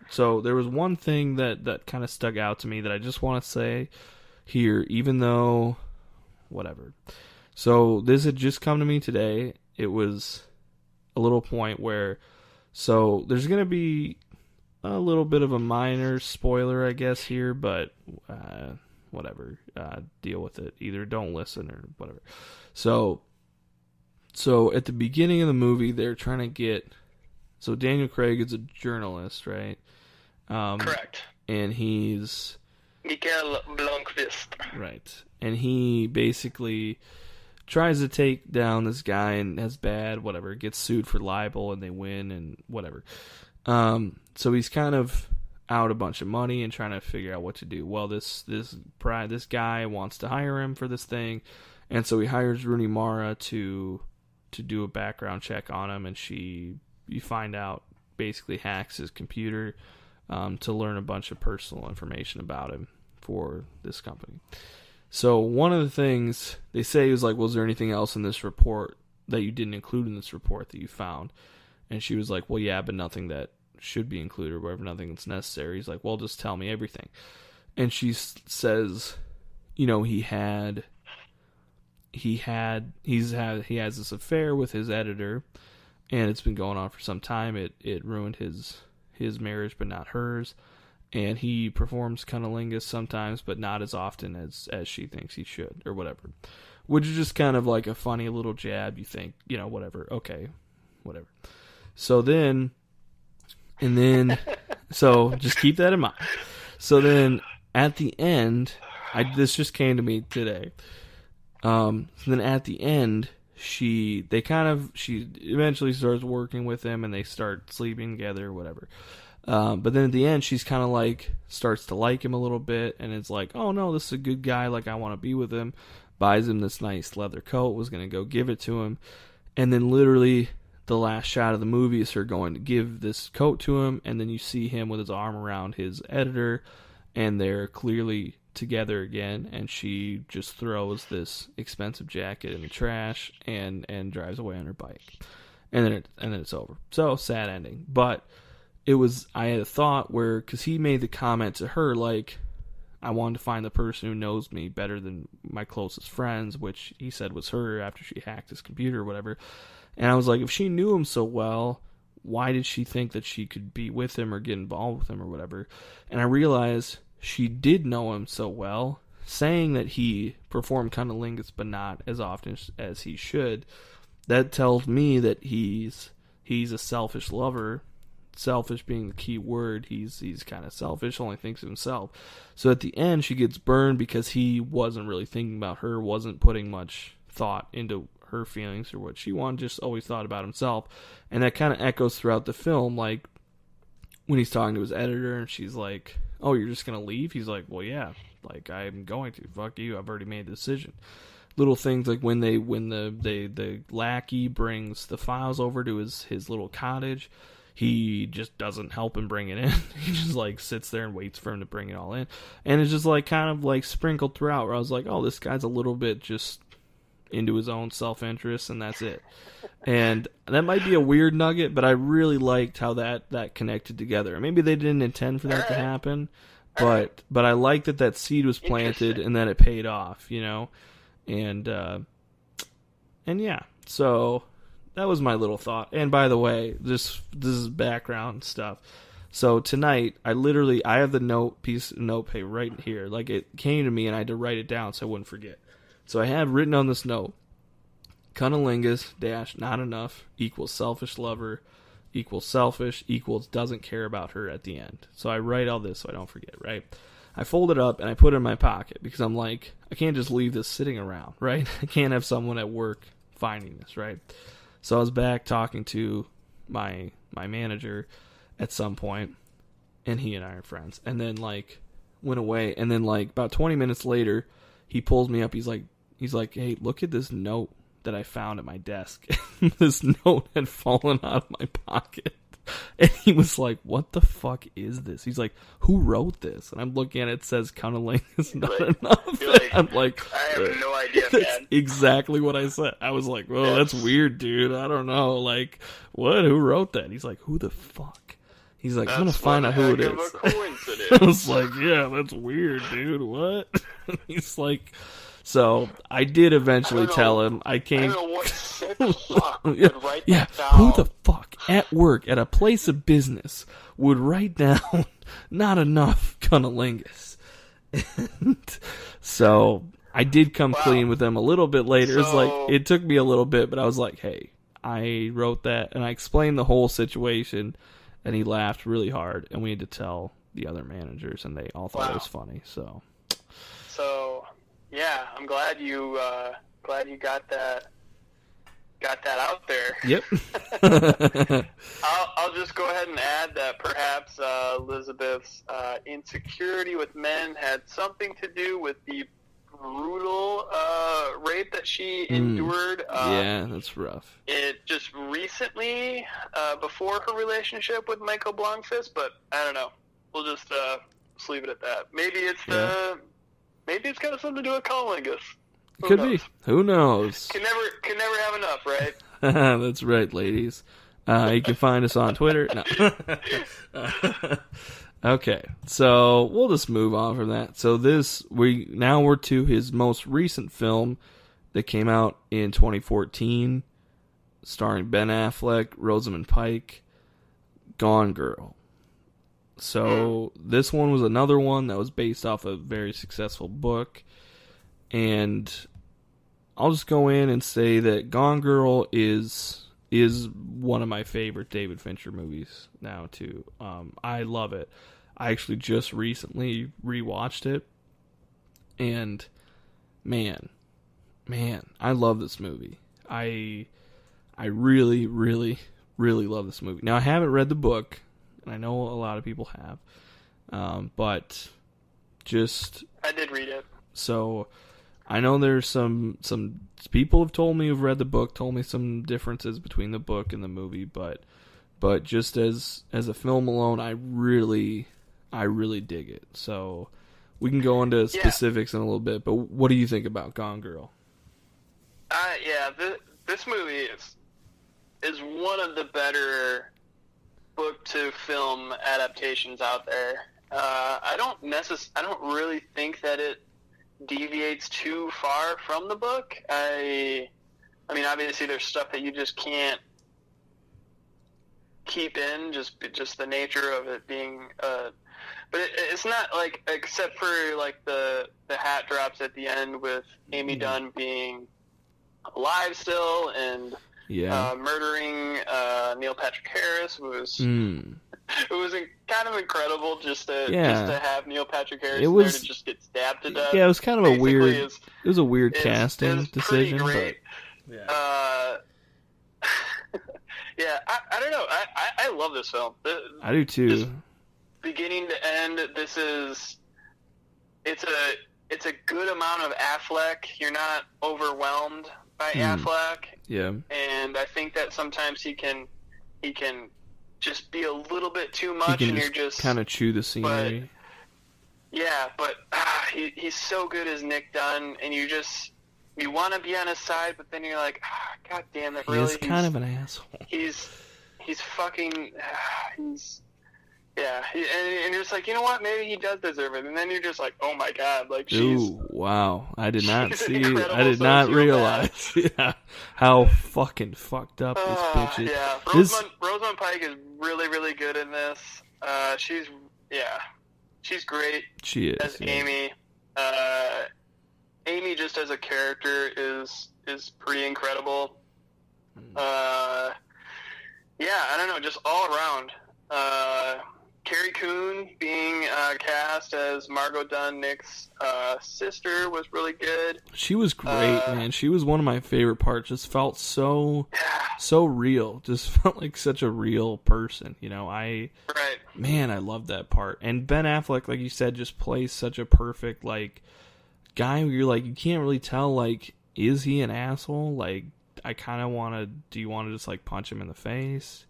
So there was one thing that kind of stuck out to me that I just want to say here, even though, whatever. So this had just come to me today. It was a little point where, so there's going to be a little bit of a minor spoiler, I guess, here, but whatever. Deal with it. Either don't listen or whatever. So at the beginning of the movie, they're trying to get, so Daniel Craig is a journalist, right? Correct. And he's Mikael Blomkvist. Right. And he basically tries to take down this guy and has bad, whatever, gets sued for libel and they win and whatever. So he's kind of out a bunch of money and trying to figure out what to do. Well, this guy wants to hire him for this thing, and so he hires Rooney Mara to do a background check on him, and you find out, basically hacks his computer to learn a bunch of personal information about him for this company. So one of the things they say is like, was there anything else in this report that you didn't include in this report that you found? And she was like, well, yeah, but nothing that should be included or whatever, nothing that's necessary. He's like, well, just tell me everything. And she says, he has this affair with his editor, and it's been going on for some time. It ruined his marriage, but not hers. And he performs cunnilingus sometimes, but not as often as she thinks he should, or whatever. Which is just kind of like a funny little jab. You think, whatever, okay, whatever. So just keep that in mind. So then at the end, this just came to me today. So then at the end, she eventually starts working with him and they start sleeping together or whatever. But then at the end, she's kind of like, starts to like him a little bit, and it's like, oh no, this is a good guy, like I want to be with him. Buys him this nice leather coat, was going to go give it to him. And then literally the last shot of the movie is her going to give this coat to him, and then you see him with his arm around his editor, and they're clearly together again, and she just throws this expensive jacket in the trash and drives away on her bike. And then it's over. So, sad ending. But I had a thought where, because he made the comment to her, like, I wanted to find the person who knows me better than my closest friends, which he said was her after she hacked his computer or whatever. And I was like, if she knew him so well, why did she think that she could be with him or get involved with him or whatever? And I realized she did know him so well, saying that he performed cunnilingus but not as often as he should. That tells me that he's a selfish lover. Selfish being the key word. He's kind of selfish, only thinks of himself. So at the end, she gets burned because he wasn't really thinking about her, wasn't putting much thought into her feelings or what she wanted, just always thought about himself. And that kind of echoes throughout the film, like when he's talking to his editor and she's like, oh, you're just gonna leave? He's like, well, yeah, like, I'm going to. Fuck you, I've already made the decision. Little things like when the lackey brings the files over to his little cottage, he just doesn't help him bring it in. He just like sits there and waits for him to bring it all in. And it's just like kind of like sprinkled throughout, where I was like, oh, this guy's a little bit just into his own self-interest, and that's it. And that might be a weird nugget, but I really liked how that connected together. Maybe they didn't intend for that to happen, but I like that seed was planted and that it paid off, you know? And yeah, so that was my little thought. And by the way, this is background stuff. So tonight, I have the piece of note paper right here. Like, it came to me and I had to write it down so I wouldn't forget. So I have written on this note, cunnilingus dash not enough equals selfish lover equals selfish equals doesn't care about her at the end. So I write all this so I don't forget, right? I fold it up and I put it in my pocket because I'm like, I can't just leave this sitting around, right? I can't have someone at work finding this, right? So I was back talking to my manager at some point, and he and I are friends. And then, like, went away. And then, like, about 20 minutes later, he pulls me up. He's like, hey, look at this note that I found at my desk. This note had fallen out of my pocket. And he was like, what the fuck is this? He's like, who wrote this? And I'm looking at it, it says cunnilingus not enough. Like, I'm like, I have no idea, that's man. exactly what I said. I was like, well, that's weird, dude. I don't know. Like, what? Who wrote that? He's like, who the fuck? He's like, I'm going to find out who it is. I was like, yeah, that's weird, dude. What? He's like, so I did eventually tell him. I came. I don't know what sick fuck would write that down. Who the fuck at work at a place of business would write down not enough cunnilingus? And so I did come clean with him a little bit later. It's like, it took me a little bit, but I was like, hey, I wrote that, and I explained the whole situation, and he laughed really hard, and we had to tell the other managers, and they all thought it was funny. So yeah, I'm glad you got that out there. Yep. I'll just go ahead and add that perhaps Elizabeth's insecurity with men had something to do with the brutal rape that she endured. Yeah, that's rough. It just recently, before her relationship with Michael Blomqvist, but I don't know. We'll just leave it at that. Maybe it's got something to do with cunnilingus. Could be. Who knows? Can never have enough, right? That's right, ladies. You can find us on Twitter. No. Okay, so we'll just move on from that. So we're to his most recent film that came out in 2014, starring Ben Affleck, Rosamund Pike, Gone Girl. So this one was another one that was based off a very successful book, and I'll just go in and say that Gone Girl is one of my favorite David Fincher movies now too. I love it. I actually just recently rewatched it, and man, I love this movie. I really, really, really love this movie. Now, I haven't read the book, and I know a lot of people have, but just... I did read it. So, I know there's some people have told me who've read the book, told me some differences between the book and the movie, but just as a film alone, I really dig it. So we can go into specifics in a little bit, but what do you think about Gone Girl? This movie is one of the better book to film adaptations out there. I don't really think that it deviates too far from the book. I mean, obviously there's stuff that you just can't keep in, just the nature of it being, but it's not like, except for like the hat drops at the end with Amy Dunn being alive still and murdering Neil Patrick Harris was it was kind of incredible just to have Neil Patrick Harris there to just get stabbed to death. Yeah, it was kind of a weird casting decision. Great. But yeah, I don't know. I love this film. I do too. Just beginning to end, it's a good amount of Affleck. You're not overwhelmed by Affleck. Yeah. And I think that sometimes he can just be a little bit too much, and you're just kind of chew the scenery. But he's so good as Nick Dunn, and you want to be on his side, but then you're like, God damn it, really? He's kind of an asshole. He's fucking, and you're just like, you know what, maybe he does deserve it, and then you're just like, oh my God, like she's... Ooh, wow, I did not see, I did not realize how fucking fucked up this bitch is. Yeah, Rosamund Pike is really, really good in this. She's great. She is. As Amy. Amy just as a character is pretty incredible. I don't know, just all around. Carrie Coon being cast as Margot Dunn, Nick's sister, was really good. She was great, man. She was one of my favorite parts. Just felt so real. Just felt like such a real person. You know, I loved that part. And Ben Affleck, like you said, just plays such a perfect like guy where you're like, you can't really tell, like, is he an asshole? Like, I kind of want to, do you want to just like punch him in the face?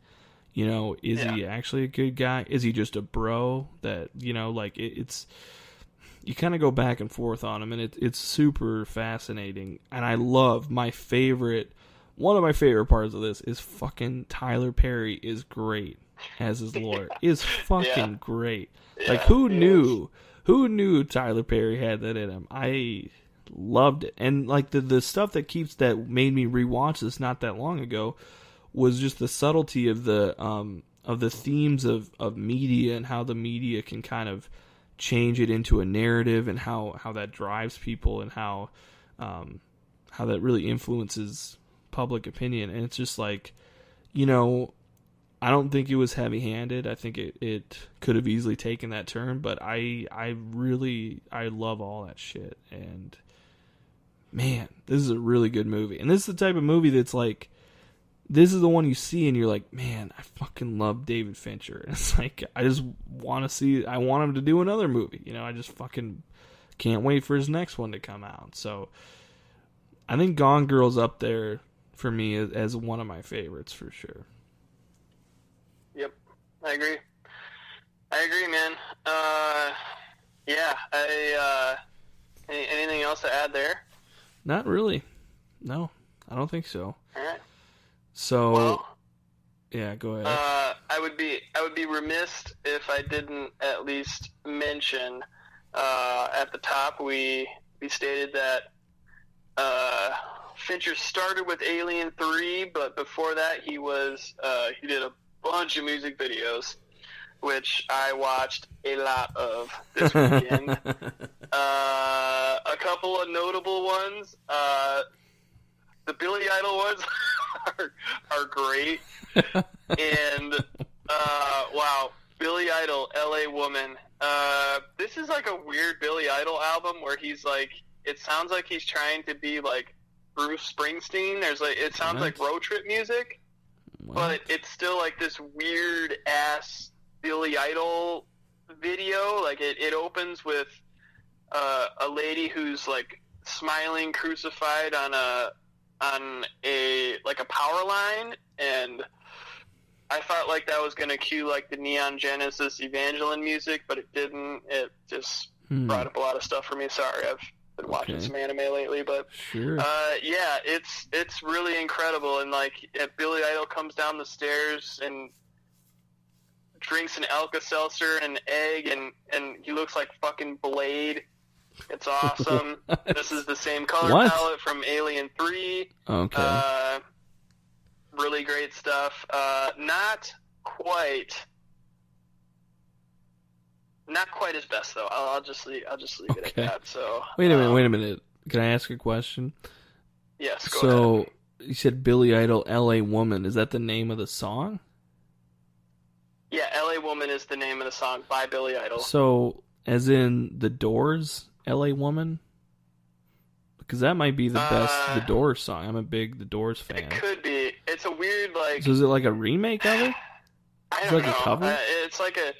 You know, is he actually a good guy? Is he just a bro that, you know, like it's, you kind of go back and forth on him, and it's super fascinating. And I love one of my favorite parts of this is fucking Tyler Perry is great as his lawyer. Is fucking great. Yeah, like, who knew Tyler Perry had that in him? I loved it. And like the stuff that made me rewatch this not that long ago was just the subtlety of the themes of media and how the media can kind of change it into a narrative, and how that drives people, and how that really influences public opinion. And it's just like, you know, I don't think it was heavy-handed. I think it could have easily taken that turn, but I love all that shit. And man, this is a really good movie. And this is the type of movie that's like, this is the one you see and you're like, man, I fucking love David Fincher. And it's like, I just want to see, I want him to do another movie. You know, I just fucking can't wait for his next one to come out. So I think Gone Girl's up there for me as one of my favorites for sure. Yep, I agree, man. Anything else to add there? Not really. No, I don't think so. All right. So, yeah, go ahead. I would be remiss if I didn't at least mention at the top we stated that Fincher started with Alien 3, but before that he did a bunch of music videos, which I watched a lot of this weekend. A couple of notable ones. The Billy Idol ones are great. And, wow, Billy Idol, LA Woman. This is like a weird Billy Idol album where he's like, it sounds like he's trying to be like Bruce Springsteen. It sounds like road trip music, but it's still like this weird ass Billy Idol video. Like it opens with a lady who's like smiling crucified on a power line, and I thought like that was gonna cue like the Neon Genesis Evangelion music, but it didn't. It just brought up a lot of stuff for me. Sorry, I've been watching some anime lately, but yeah, it's really incredible. And like Billy Idol comes down the stairs and drinks an Alka-Seltzer and an egg, and he looks like fucking Blade. It's awesome. This is the same color palette from Alien 3. Okay. Really great stuff. Not quite his best though. I'll just leave it at that. So wait a minute. Can I ask a question? Yes. Go ahead. So you said Billy Idol, L.A. Woman. Is that the name of the song? Yeah, L.A. Woman is the name of the song by Billy Idol. So, as in The Doors, L.A. Woman? Because that might be the best The Doors song. I'm a big The Doors fan. It could be. It's a weird, like... So is it like a remake of it? I don't know. A cover? It's like a...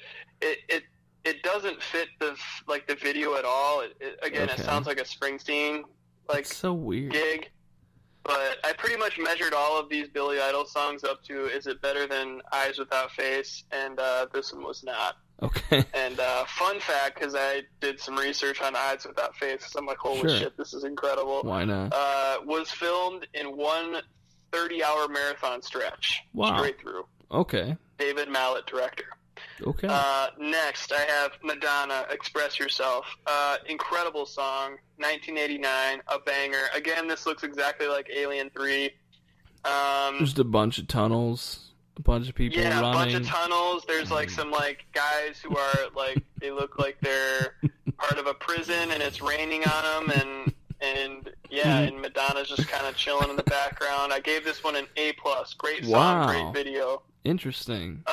It doesn't fit the video at all. It sounds like a Springsteen so weird gig. But I pretty much measured all of these Billy Idol songs up to, is it better than Eyes Without Face? And this one was not. Okay. And fun fact, because I did some research on Eyes Without Face, so I'm like, holy shit, this is incredible. Why not? Was filmed in one 30-hour marathon stretch. Wow. Straight through. Okay. David Mallet, director. Okay. Next, I have Madonna, Express Yourself. Incredible song, 1989, a banger. Again, this looks exactly like Alien 3. Just a bunch of tunnels, a bunch of people running. Yeah, a bunch of tunnels. There's like some like guys who are like, they look like they're part of a prison and it's raining on them, and Madonna's just kind of chilling in the background. I gave this one an A+. Great song, great video. Interesting.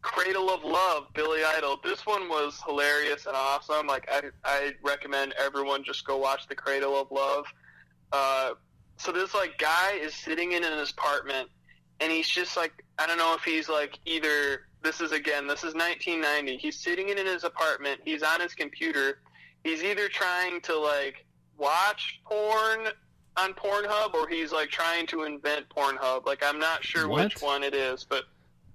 Cradle of Love, Billy Idol. This one was hilarious and awesome. Like I recommend everyone just go watch the Cradle of Love. So this like guy is sitting in his apartment, and he's just like, I don't know if he's like this is 1990. He's sitting in his apartment. He's on his computer. He's either trying to like watch porn on Pornhub, or he's like trying to invent Pornhub. Like I'm not sure which one it is, but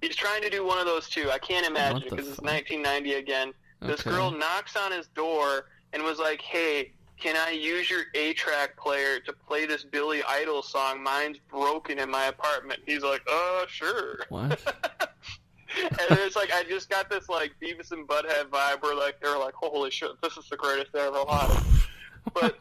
he's trying to do one of those two. I can't imagine because it's 1990 again. This girl knocks on his door and was like, hey, can I use your 8-track player to play this Billy Idol song? Mine's broken in my apartment. He's like, sure. What? And it's like, I just got this like Beavis and Butthead vibe where like they're like, holy shit, this is the greatest they ever had. But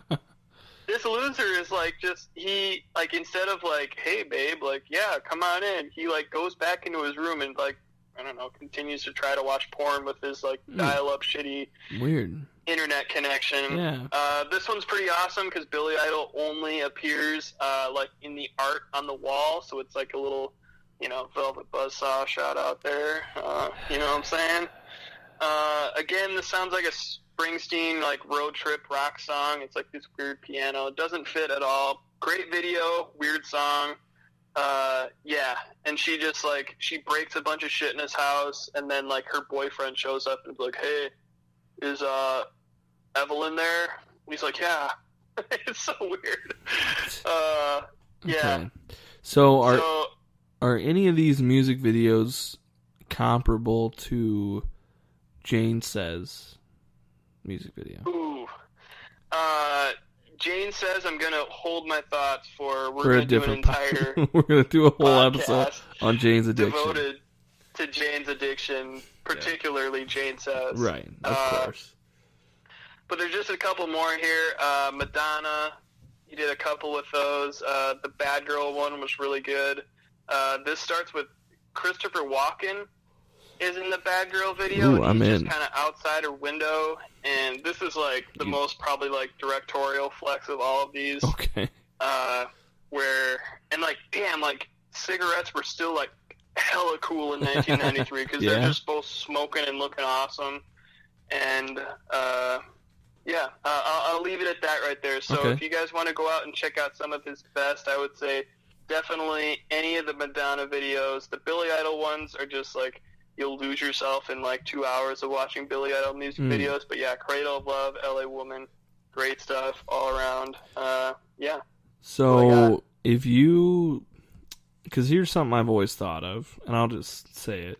this loser is like, he like, instead of like, hey babe, like, yeah, come on in, he like goes back into his room and like, I don't know, continues to try to watch porn with his like dial-up shitty weird internet connection. Yeah. This one's pretty awesome because Billy Idol only appears like in the art on the wall, so it's like a little, Velvet Buzzsaw shout out there. You know what I'm saying? Again, this sounds like a Springsteen like road trip rock song. It's like this weird piano. It doesn't fit at all. Great video, weird song. And she just like, she breaks a bunch of shit in his house, and then like her boyfriend shows up and is like, hey, is Evelyn there? And he's like, yeah. It's so weird. Yeah. Okay. So are any of these music videos comparable to Jane Says music video? Ooh. Jane Says, I'm going to hold my thoughts for we're going to do an entire we're going to do a whole episode on Jane's Addiction. Devoted to Jane's Addiction, particularly Jane Says. Right, of course. But there's just a couple more here. Madonna, he did a couple with those. The Bad Girl one was really good. This starts with Christopher Walken is in the Bad Girl video. Ooh, I'm He's in. just kind of outside her window, and this is like the most probably like directorial flex of all of these. Okay. And like, damn, like cigarettes were still like hella cool in 1993 because they're just both smoking and looking awesome. And I'll leave it at that right there. So if you guys want to go out and check out some of his best, I would say definitely any of the Madonna videos. The Billy Idol ones are just like, you'll lose yourself in like 2 hours of watching Billy Idol music videos. But yeah, Cradle of Love, LA Woman, Great stuff all around. Yeah. So if you, because here's something I've always thought of, and I'll just say it.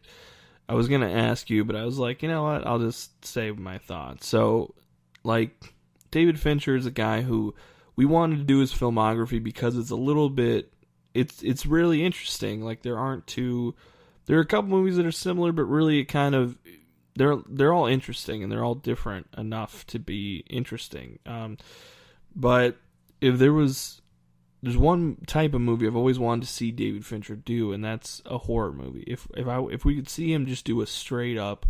I was gonna ask you, but I was like, you know what? I'll just say my thoughts. So, like, David Fincher is a guy who we wanted to do his filmography because it's a little bit, it's really interesting. Like, there are a couple movies that are similar, but really it kind of, they're all interesting and they're all different enough to be interesting. But if there's one type of movie I've always wanted to see David Fincher do, and that's a horror movie. If we could see him just do a straight up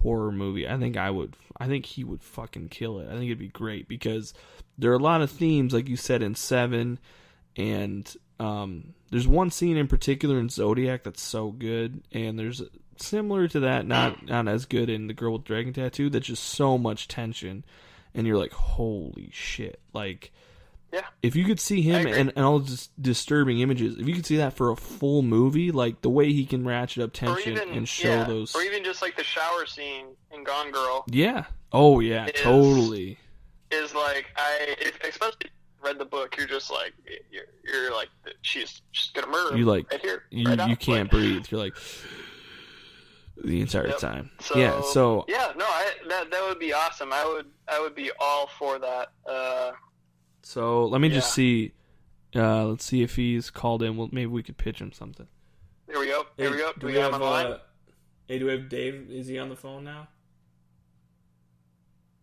horror movie, I think he would fucking kill it. I think it'd be great because there are a lot of themes, like you said, in Seven, and there's one scene in particular in Zodiac that's so good, and there's similar to that, not as good in The Girl with Dragon Tattoo. That's just so much tension, and you're like, holy shit, like. Yeah. If you could see him and all just disturbing images, if you could see that for a full movie, like the way he can ratchet up tension and show those. Or even just like the shower scene in Gone Girl. Yeah. Oh, yeah, totally. Is like, especially if you read the book, you're just like, you're like, she's going to murder him you like, right here. You can't breathe. You're like, the entire time. So, yeah, so. Yeah, no, that would be awesome. I would be all for that. So let me just see. Let's see if he's called in. Well, maybe we could pitch him something. Here we go. Do we have him on the line? Hey, do we have Dave? Is he on the phone now?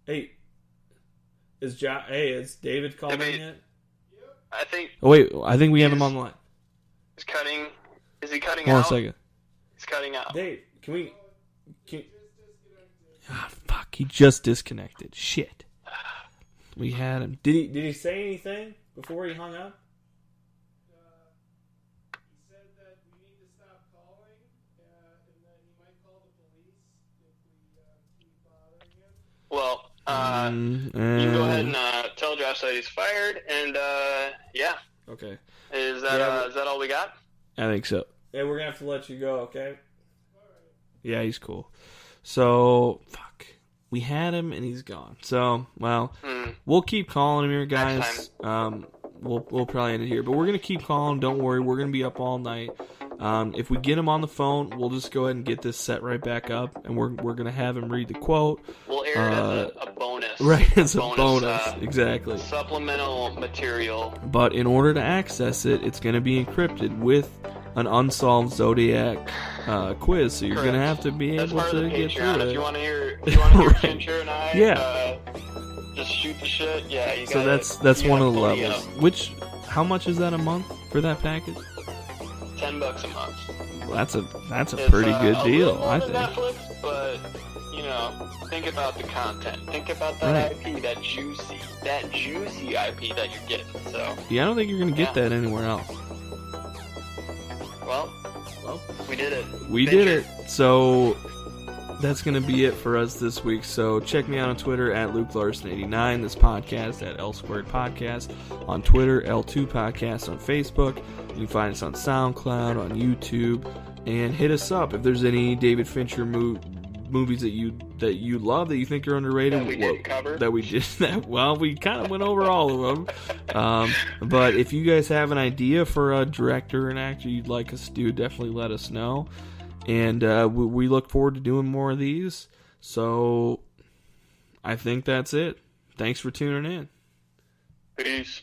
Hey, is David called in yet? I think. Oh wait, I think we have him on the line. He's cutting. Is he cutting out? Hold on a second. He's cutting out. Dave, can ah, fuck! He just disconnected. Shit. We had him. Did he say anything before he hung up? He said that we need to stop calling, and that he might call the police if we keep bothering him. Well, you can go ahead and tell Josh that he's fired, and yeah. Okay. Is that all we got? I think so. Hey, we're gonna have to let you go, okay? All right. Yeah, he's cool. So, fuck. We had him and he's gone. So, well, we'll keep calling him here, guys. We'll probably end it here, but we're gonna keep calling. Don't worry, we're gonna be up all night. If we get him on the phone, we'll just go ahead and get this set right back up, and we're gonna have him read the quote. We'll air it as a bonus. Right, it's a bonus, exactly. Supplemental material. But in order to access it, it's gonna be encrypted with an unsolved Zodiac quiz, so you're going to have to be able to get through it. If you want to hear right. Fincher and I just shoot the shit, yeah, you so that's one of the levels. How much is that a month for that package? $10 a month. Well, that's a pretty good deal, I think. Netflix, but think about the content. Think about that IP, that juicy IP that you're getting. So yeah, I don't think you're going to get that anywhere else. Well, we did it. We did it. So that's going to be it for us this week. So check me out on Twitter at LukeLarson89. This podcast at L Squared Podcast. On Twitter, L2 Podcast. On Facebook. You can find us on SoundCloud, on YouTube. And hit us up if there's any David Fincher movies that you love that you think are underrated. That we didn't cover. That we did that. Well, we kind of went over all of them. But if you guys have an idea for a director and actor you'd like us to do, definitely let us know. And we look forward to doing more of these. So I think that's it. Thanks for tuning in. Peace.